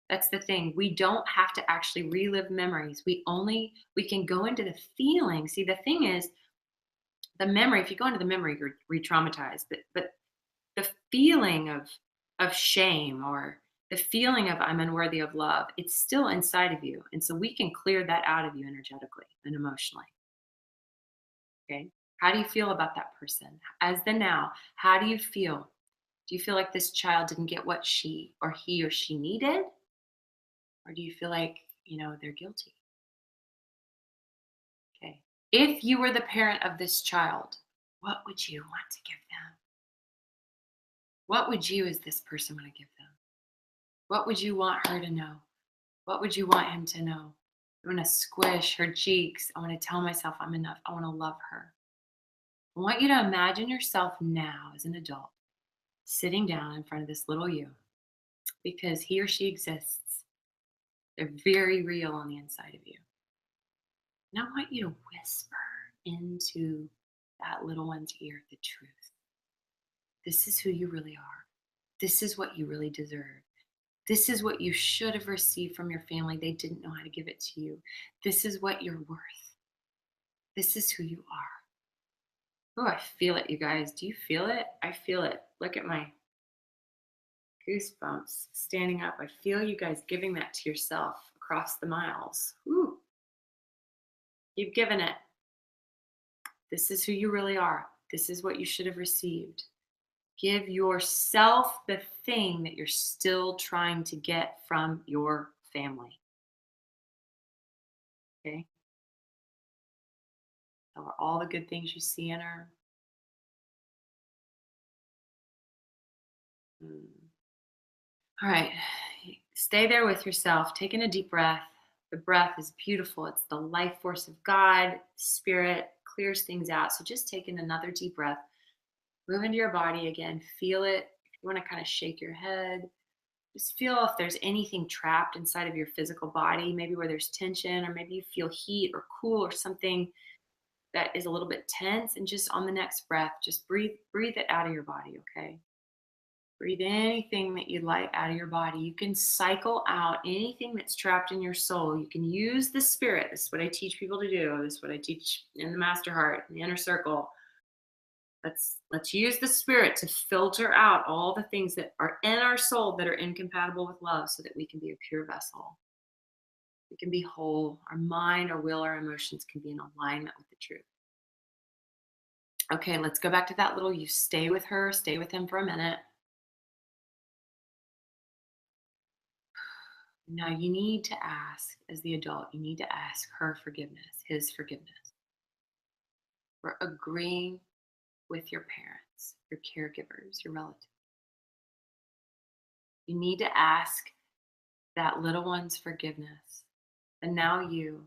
[SPEAKER 1] That's the thing. We don't have to actually relive memories. We can go into the feeling. See, the thing is, the memory, if you go into the memory, you're re-traumatized. But the feeling of shame or the feeling of I'm unworthy of love, it's still inside of you. And so we can clear that out of you energetically and emotionally. Okay. How do you feel about that person? As the now, how do you feel? Do you feel like this child didn't get what he or she needed? Or do you feel like, they're guilty? Okay. If you were the parent of this child, what would you want to give them? What would you, as this person, want to give them? What would you want her to know? What would you want him to know? I want to squish her cheeks. I want to tell myself I'm enough. I want to love her. I want you to imagine yourself now as an adult sitting down in front of this little you, because he or she exists. They're very real on the inside of you. And I want you to whisper into that little one's ear the truth. This is who you really are. This is what you really deserve. This is what you should have received from your family. They didn't know how to give it to you. This is what you're worth. This is who you are. Oh, I feel it, you guys. Do you feel it? I feel it. Look at my goosebumps standing up. I feel you guys giving that to yourself across the miles. Ooh, you've given it. This is who you really are. This is what you should have received. Give yourself the thing that you're still trying to get from your family. Okay? Or all the good things you see in her. All right. Stay there with yourself, taking a deep breath. The breath is beautiful. It's the life force of God, spirit, clears things out. So just taking another deep breath. Move into your body again. Feel it. If you want to kind of shake your head, just feel if there's anything trapped inside of your physical body, maybe where there's tension, or maybe you feel heat or cool or something that is a little bit tense. And just on the next breath, just breathe it out of your body, okay? Breathe anything that you like out of your body. You can cycle out anything that's trapped in your soul. You can use the spirit. This is what I teach people to do. This is what I teach in the Master Heart, in the Inner Circle. Let's use the spirit to filter out all the things that are in our soul that are incompatible with love so that we can be a pure vessel. We can be whole. Our mind, our will, our emotions can be in alignment with the truth. Okay, let's go back to that little, you stay with her, stay with him for a minute. Now you need to ask, as the adult, you need to ask her forgiveness, his forgiveness, for agreeing with your parents, your caregivers, your relatives. You need to ask that little one's forgiveness. And now you,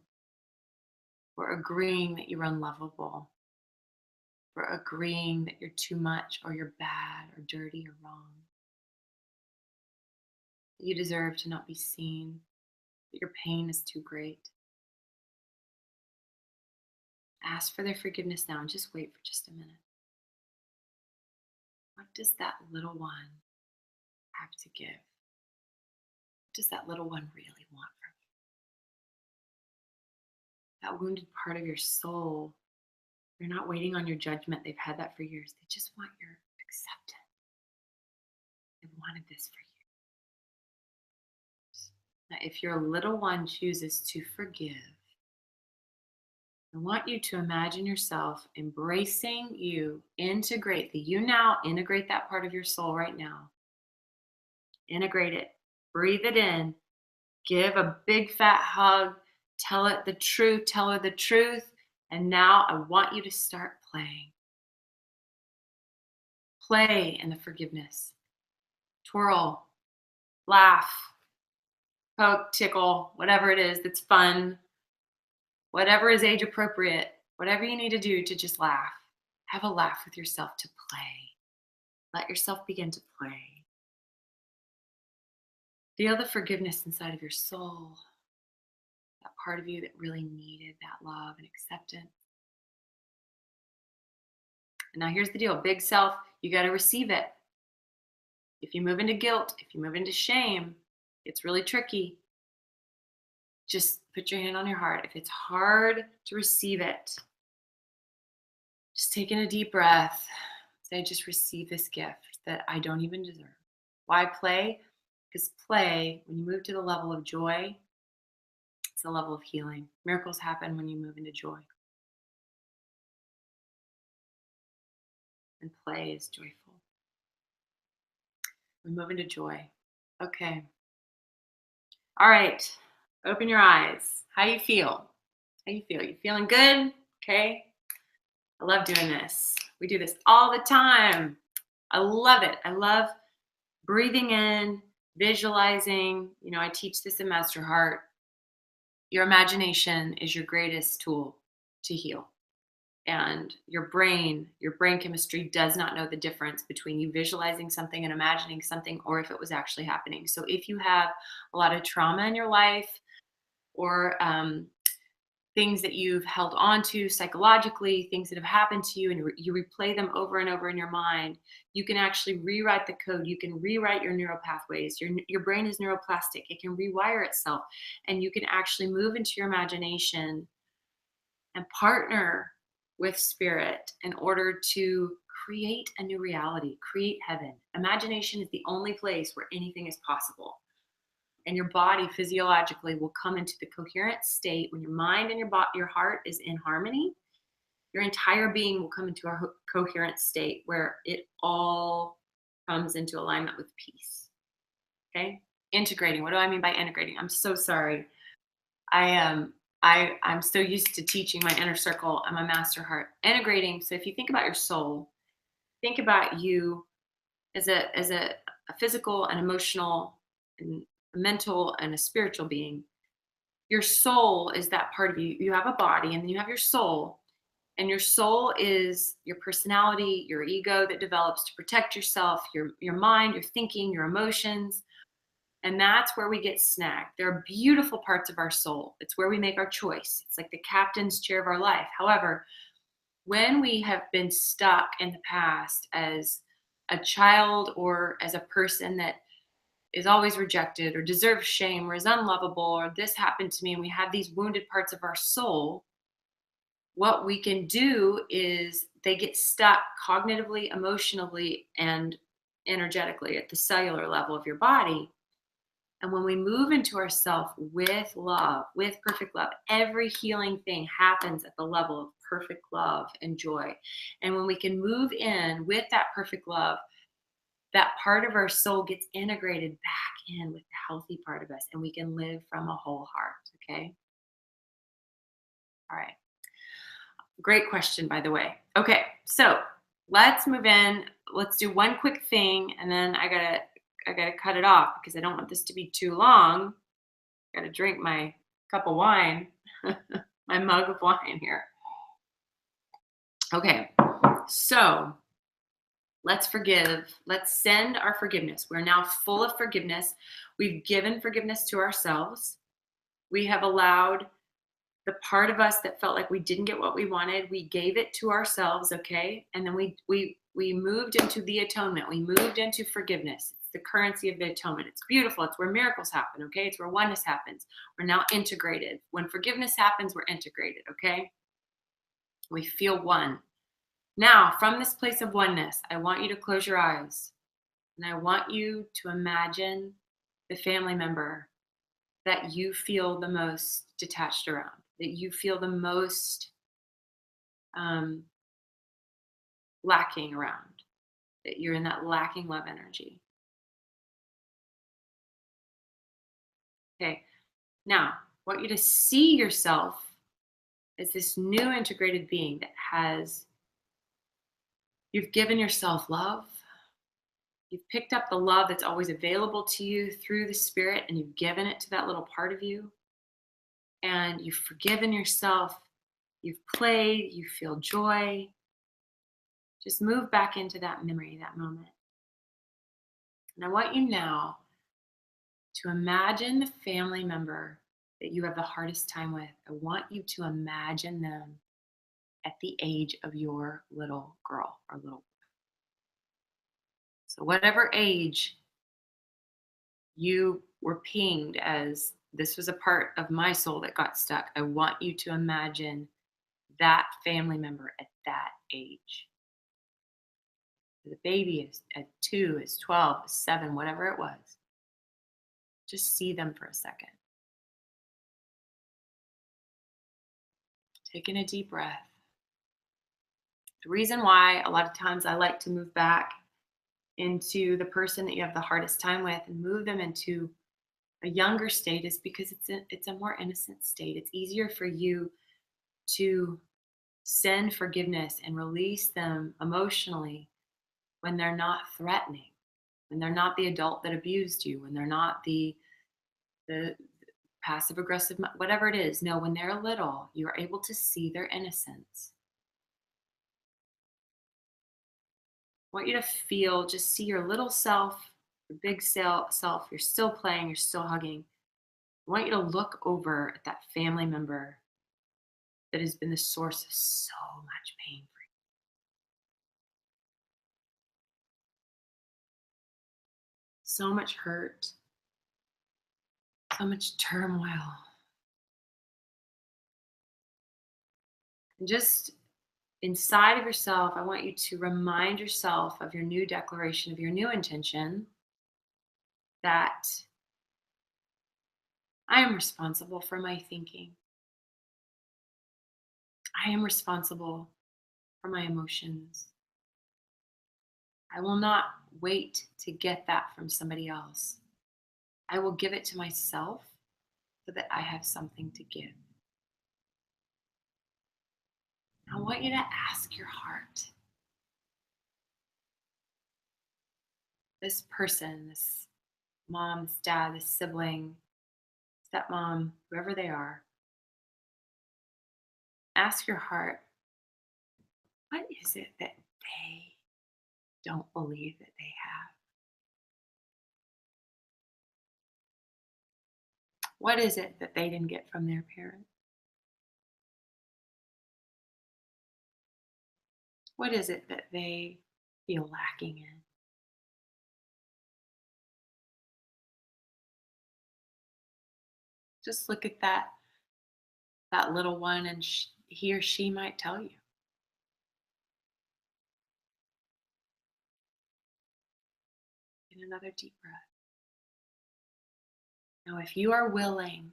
[SPEAKER 1] for agreeing that you're unlovable, for agreeing that you're too much or you're bad or dirty or wrong. You deserve to not be seen, that your pain is too great. Ask for their forgiveness now and just wait for just a minute. What does that little one have to give? What does that little one really want from you? That wounded part of your soul, they're not waiting on your judgment. They've had that for years. They just want your acceptance. They wanted this for years. Now, if your little one chooses to forgive, I want you to imagine yourself embracing you, integrate that part of your soul right now. Integrate it, breathe it in, give a big fat hug, tell her the truth. And now I want you to start playing. Play in the forgiveness. Twirl, laugh, poke, tickle, whatever it is that's fun. Whatever is age appropriate, whatever you need to do to just laugh. Have a laugh with yourself to play. Let yourself begin to play. Feel the forgiveness inside of your soul. That part of you that really needed that love and acceptance. And now here's the deal. Big self, you got to receive it. If you move into guilt, if you move into shame, it's really tricky. Just put your hand on your heart. If it's hard to receive it, just taking a deep breath. Say, just receive this gift that I don't even deserve. Why play? Because play, when you move to the level of joy, it's a level of healing. Miracles happen when you move into joy. And play is joyful. We move into joy. Okay. All right. Open your eyes. How you feel? How you feel? You feeling good? Okay. I love doing this. We do this all the time. I love it. I love breathing in, visualizing. I teach this in Master Heart. Your imagination is your greatest tool to heal. And your brain chemistry does not know the difference between you visualizing something and imagining something, or if it was actually happening. So if you have a lot of trauma in your life, or things that you've held on to psychologically, things that have happened to you, and you replay them over and over in your mind, you can actually rewrite the code. You can rewrite your neural pathways. Your brain is neuroplastic. It can rewire itself, and you can actually move into your imagination and partner with spirit in order to create a new reality, create heaven. Imagination is the only place where anything is possible. And your body physiologically will come into the coherent state when your mind and your heart is in harmony. Your entire being will come into a coherent state where it all comes into alignment with peace. Okay? Integrating. What do I mean by integrating? I'm so sorry. I'm so used to teaching my inner circle and my master heart. Integrating. So if you think about your soul, think about you as a physical and emotional and a mental and a spiritual being. Your soul is that part of you. You have a body and then you have your soul. And your soul is your personality, your ego that develops to protect yourself, your mind, your thinking, your emotions. And that's where we get snagged. There are beautiful parts of our soul. It's where we make our choice. It's like the captain's chair of our life. However, when we have been stuck in the past as a child or as a person that is always rejected or deserves shame or is unlovable or this happened to me, and we have these wounded parts of our soul, what we can do is they get stuck cognitively, emotionally, and energetically at the cellular level of your body. And when we move into ourself with love, with perfect love, every healing thing happens at the level of perfect love and joy. And when we can move in with that perfect love, that part of our soul gets integrated back in with the healthy part of us, and we can live from a whole heart. Okay. All right. Great question, by the way. Okay, so let's move in. Let's do one quick thing, and then I gotta cut it off because I don't want this to be too long. Gotta drink my cup of wine, my mug of wine here. Okay, so let's forgive. Let's send our forgiveness. We're now full of forgiveness. We've given forgiveness to ourselves. We have allowed the part of us that felt like we didn't get what we wanted, we gave it to ourselves, okay? And then we moved into the atonement. We moved into forgiveness. It's the currency of the atonement. It's beautiful. It's where miracles happen, okay? It's where oneness happens. We're now integrated. When forgiveness happens, we're integrated, okay? We feel one. Now, from this place of oneness, I want you to close your eyes, and I want you to imagine the family member that you feel the most detached around, that you feel the most lacking around, that you're in that lacking love energy. Okay, now I want you to see yourself as this new integrated being that you've given yourself love. You've picked up the love that's always available to you through the spirit, and you've given it to that little part of you. And you've forgiven yourself. You've played. You feel joy. Just move back into that memory, that moment. And I want you now to imagine the family member that you have the hardest time with. I want you to imagine them at the age of your little girl or little boy. So whatever age you were pinged as this was a part of my soul that got stuck, I want you to imagine that family member at that age. The baby is at 2, is 12, is 7, whatever it was. Just see them for a second. Taking a deep breath. The reason why a lot of times I like to move back into the person that you have the hardest time with and move them into a younger state is because it's a more innocent state. It's easier for you to send forgiveness and release them emotionally when they're not threatening, when they're not the adult that abused you, when they're not the passive aggressive, whatever it is. No, when they're little, you're able to see their innocence. I want you to feel, just see your little self, your big self, you're still playing, you're still hugging. I want you to look over at that family member that has been the source of so much pain for you. So much hurt, so much turmoil. And just inside of yourself, I want you to remind yourself of your new declaration, of your new intention, that I am responsible for my thinking. I am responsible for my emotions. I will not wait to get that from somebody else. I will give it to myself so that I have something to give. I want you to ask your heart, this person, this mom, this dad, this sibling, stepmom, whoever they are, ask your heart, what is it that they don't believe that they have? What is it that they didn't get from their parent? What is it that they feel lacking in? Just look at that little one, and he or she might tell you. Get another deep breath. Now, if you are willing,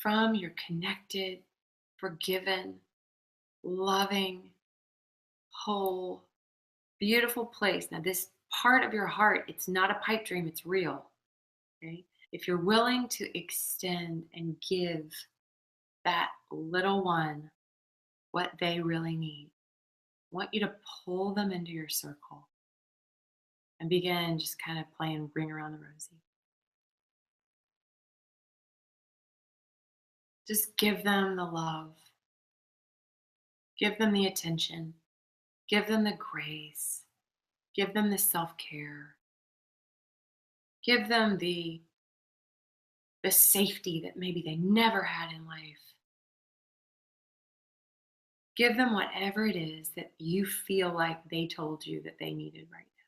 [SPEAKER 1] from your connected, forgiven, loving, whole, beautiful place. Now, this part of your heart, it's not a pipe dream, it's real. Okay? If you're willing to extend and give that little one what they really need, I want you to pull them into your circle and begin just kind of playing Ring Around the Rosie. Just give them the love, give them the attention, give them the grace, give them the self-care, give them the safety that maybe they never had in life. Give them whatever it is that you feel like they told you that they needed right now.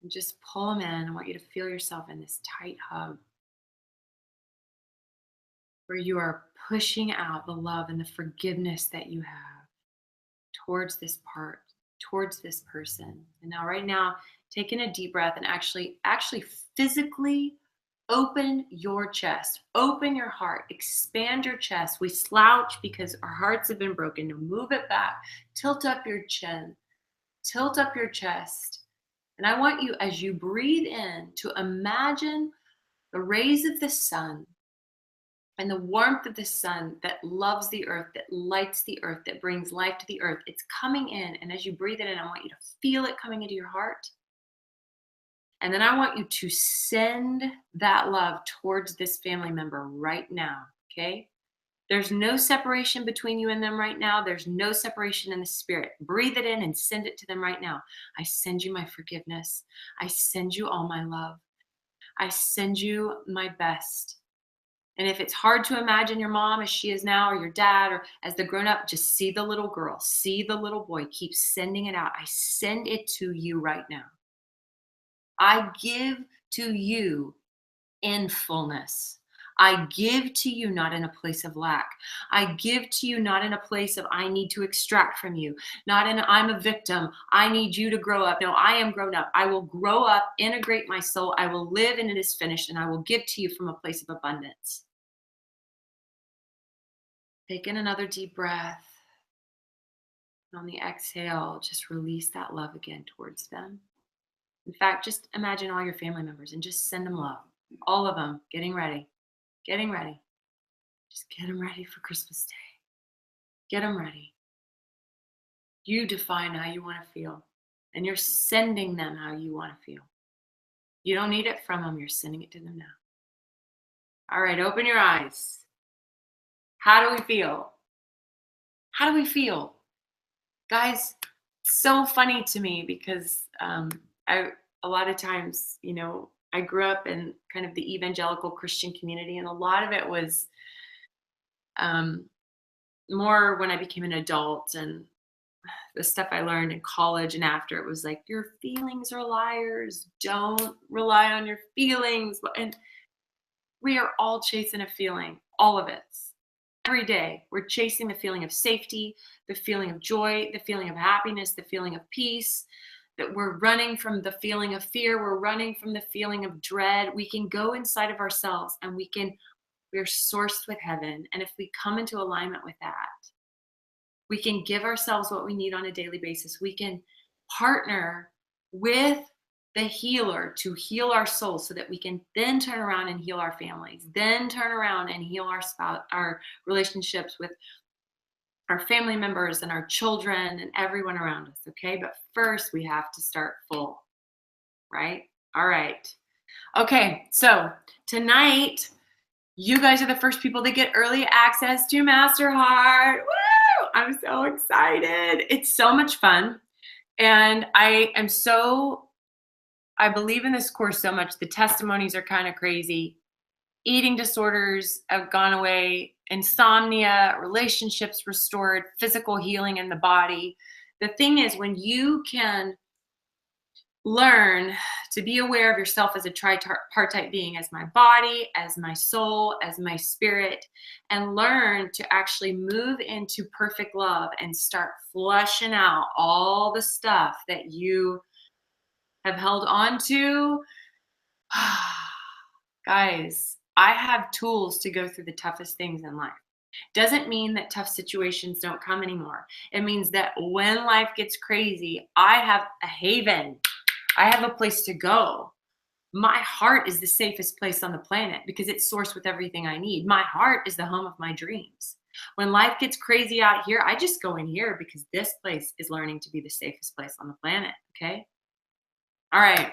[SPEAKER 1] And just pull them in. I want you to feel yourself in this tight hug where you are pushing out the love and the forgiveness that you have towards this part, towards this person. And now, right now, taking a deep breath and actually physically open your chest, open your heart, expand your chest. We slouch because our hearts have been broken. Now move it back, tilt up your chin, tilt up your chest. And I want you, as you breathe in, to imagine the rays of the sun and the warmth of the sun that loves the earth, that lights the earth, that brings life to the earth. It's coming in. And as you breathe it in, I want you to feel it coming into your heart. And then I want you to send that love towards this family member right now, okay? There's no separation between you and them right now. There's no separation in the spirit. Breathe it in and send it to them right now. I send you my forgiveness. I send you all my love. I send you my best. And if it's hard to imagine your mom as she is now, or your dad, or as the grown up, just see the little girl, see the little boy, keep sending it out. I send it to you right now. I give to you in fullness. I give to you not in a place of lack. I give to you not in a place of I need to extract from you, not in I'm a victim. I need you to grow up. No, I am grown up. I will grow up, integrate my soul. I will live and it is finished, and I will give to you from a place of abundance. Take in another deep breath. And on the exhale, just release that love again towards them. In fact, just imagine all your family members and just send them love. All of them getting ready. Just get them ready for Christmas Day. Get them ready. You define how you want to feel, and you're sending them how you want to feel. You don't need it from them. You're sending it to them now. All right, open your eyes. How do we feel? How do we feel? Guys, so funny to me because a lot of times, I grew up in kind of the evangelical Christian community, and a lot of it was more when I became an adult, and the stuff I learned in college and after, it was like, your feelings are liars. Don't rely on your feelings. And we are all chasing a feeling, all of us. Every day, we're chasing the feeling of safety, the feeling of joy, the feeling of happiness, the feeling of peace, that we're running from the feeling of fear, we're running from the feeling of dread. We can go inside of ourselves and we're sourced with heaven. And if we come into alignment with that, we can give ourselves what we need on a daily basis. We can partner with the healer to heal our souls so that we can then turn around and heal our families, then turn around and heal our spouse, our relationships with our family members and our children and everyone around us. Okay. But first we have to start full, right? All right. Okay. So tonight, you guys are the first people that get early access to Master Heart. Woo! I'm so excited. It's so much fun. And I believe in this course so much. The testimonies are kind of crazy. Eating disorders have gone away, insomnia, relationships restored, physical healing in the body. The thing is, when you can learn to be aware of yourself as a tripartite being, as my body, as my soul, as my spirit, and learn to actually move into perfect love and start flushing out all the stuff that you have held on to. Guys, I have tools to go through the toughest things in life. Doesn't mean that tough situations don't come anymore. It means that when life gets crazy, I have a haven. I have a place to go. My heart is the safest place on the planet because it's sourced with everything I need. My heart is the home of my dreams. When life gets crazy out here, I just go in here because this place is learning to be the safest place on the planet. Okay. All right.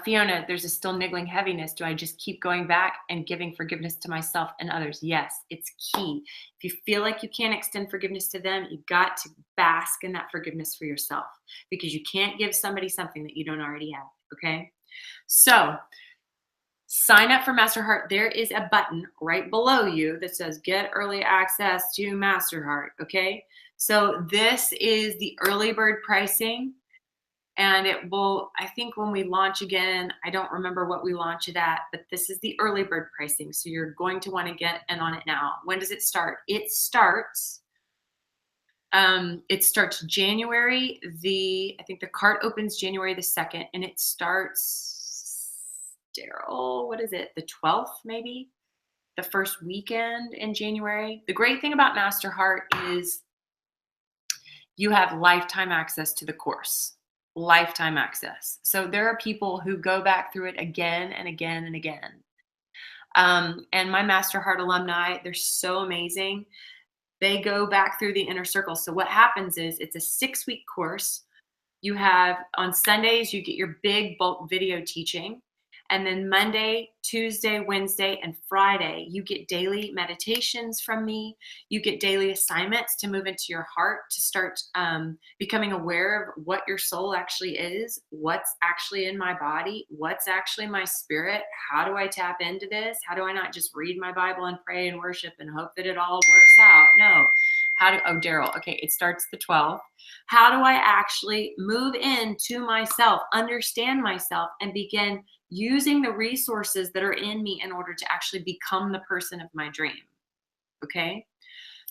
[SPEAKER 1] Fiona, there's a still niggling heaviness. Do I just keep going back and giving forgiveness to myself and others? Yes, it's key. If you feel like you can't extend forgiveness to them, you got to bask in that forgiveness for yourself because you can't give somebody something that you don't already have. Okay. So sign up for Master Heart. There is a button right below you that says get early access to Master Heart. Okay. So this is the early bird pricing. And it will, I think when we launch again, I don't remember what we launch it at, but this is the early bird pricing. So you're going to want to get in on it now. When does it start? It starts January I think the cart opens January the 2nd, and it starts, Daryl, what is it? The 12th, maybe? The first weekend in January. The great thing about Master Heart is you have lifetime access to the course. Lifetime access. So there are people who go back through it again and again and again. And my Master Heart alumni, they're so amazing. They go back through the inner circle. So what happens is it's a 6-week course. You have on Sundays, you get your big bulk video teaching. And then Monday, Tuesday, Wednesday, and Friday, you get daily meditations from me. You get daily assignments to move into your heart, to start becoming aware of what your soul actually is, what's actually in my body, what's actually my spirit. How do I tap into this? How do I not just read my Bible and pray and worship and hope that it all works out? No. Daryl, okay, it starts the 12th. How do I actually move into myself, understand myself, and begin using the resources that are in me in order to actually become the person of my dream? Okay.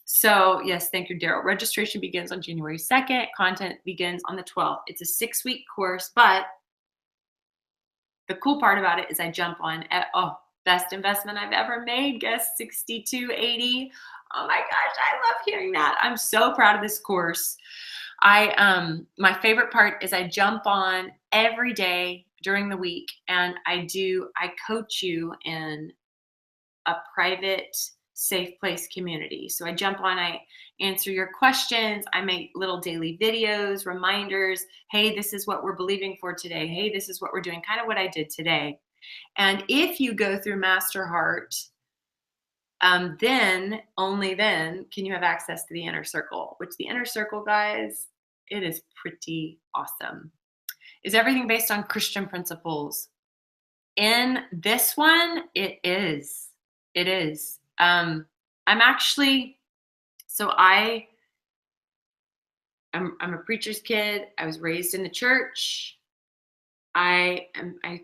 [SPEAKER 1] So yes, thank you, Daryl. Registration begins on January 2nd. Content begins on the 12th. It's a 6-week course, but the cool part about it is I jump on at, best investment I've ever made. Guess 6280. Oh my gosh, I love hearing that. I'm so proud of this course. My favorite part is I jump on every day during the week, and I coach you in a private, safe place community. So I jump on, I answer your questions, I make little daily videos, reminders. Hey, this is what we're believing for today. Hey, this is what we're doing, kind of what I did today. And if you go through Master Heart, then, only then, can you have access to the inner circle, which the inner circle, guys, it is pretty awesome. Is everything based on Christian principles? In this one, it is. It is. I'm a preacher's kid. I was raised in the church. I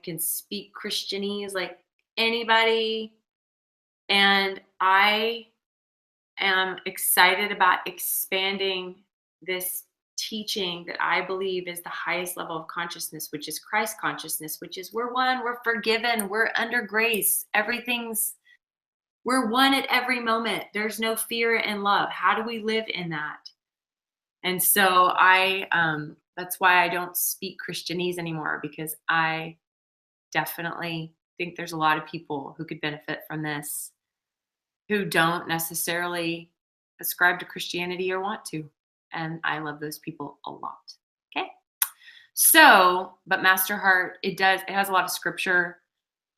[SPEAKER 1] can speak Christianese like anybody. And I am excited about expanding this teaching that I believe is the highest level of consciousness, which is Christ consciousness, which is we're one, we're forgiven, we're under grace. We're one at every moment. There's no fear and love. How do we live in that? And so that's why I don't speak Christianese anymore, because I definitely think there's a lot of people who could benefit from this who don't necessarily ascribe to Christianity or want to. And I love those people a lot. Okay. So, but Master Heart, it has a lot of scripture.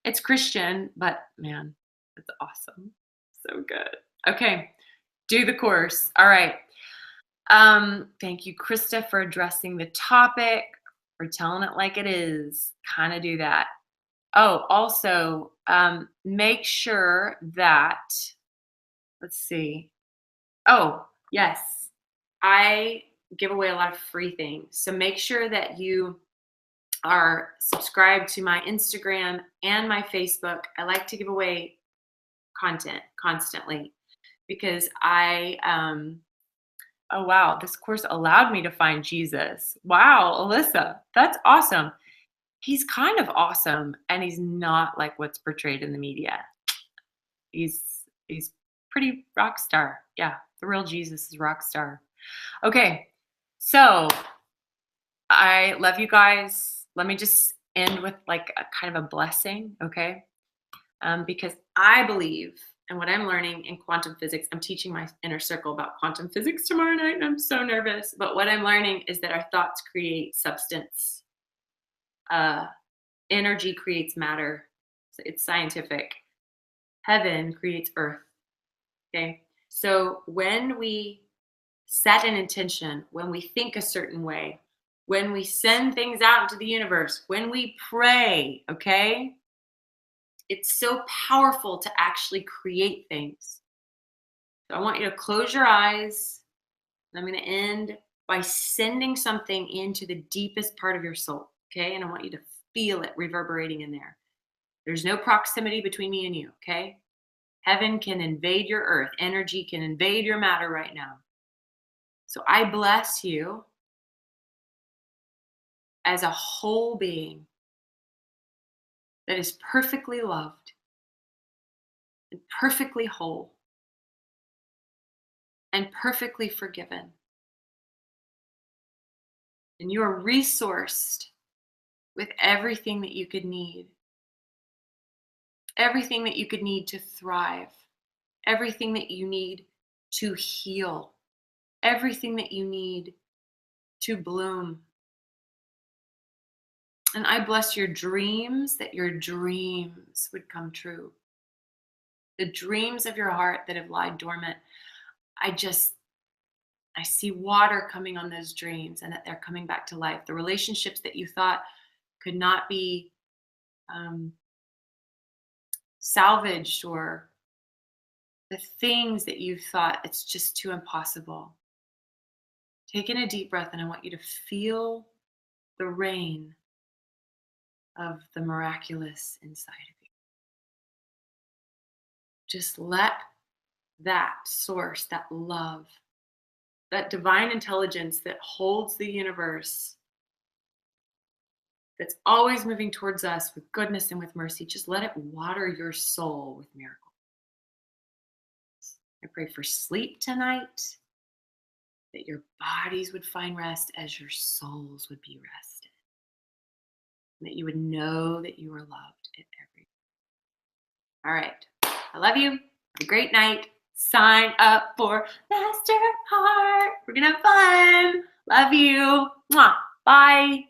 [SPEAKER 1] It's Christian, but man, it's awesome. So good. Okay. Do the course. All right. Thank you, Christa, for addressing the topic, for telling it like it is. Kind of do that. Oh, also, make sure that, let's see. Oh, yes. I give away a lot of free things. So make sure that you are subscribed to my Instagram and my Facebook. I like to give away content constantly because oh wow, this course allowed me to find Jesus. Wow, Alyssa, that's awesome. He's kind of awesome, and he's not like what's portrayed in the media. He's pretty rock star. Yeah, the real Jesus is rock star. Okay, so I love you guys. Let me just end with like a kind of a blessing, okay? Because I believe, and what I'm learning in quantum physics, I'm teaching my inner circle about quantum physics tomorrow night, and I'm so nervous. But what I'm learning is that our thoughts create substance. Energy creates matter. It's scientific. Heaven creates earth. Okay. So when we set an intention, when we think a certain way, when we send things out into the universe, when we pray, okay, it's so powerful to actually create things. So I want you to close your eyes. I'm going to end by sending something into the deepest part of your soul, okay? And I want you to feel it reverberating in there. There's no proximity between me and you, okay? Heaven can invade your earth. Energy can invade your matter right now. So I bless you as a whole being that is perfectly loved and perfectly whole and perfectly forgiven. And you are resourced with everything that you could need. Everything that you could need to thrive. Everything that you need to heal. Everything that you need to bloom. And I bless your dreams, that your dreams would come true. The dreams of your heart that have lied dormant, I see water coming on those dreams and that they're coming back to life. The relationships that you thought could not be salvaged, or the things that you thought it's just too impossible. Take in a deep breath, and I want you to feel the rain of the miraculous inside of you. Just let that source, that love, that divine intelligence that holds the universe, that's always moving towards us with goodness and with mercy, just let it water your soul with miracles. I pray for sleep tonight, that your bodies would find rest as your souls would be rested, and that you would know that you are loved at every. All right. I love you. Have a great night. Sign up for Master Heart. We're going to have fun. Love you. Mwah. Bye.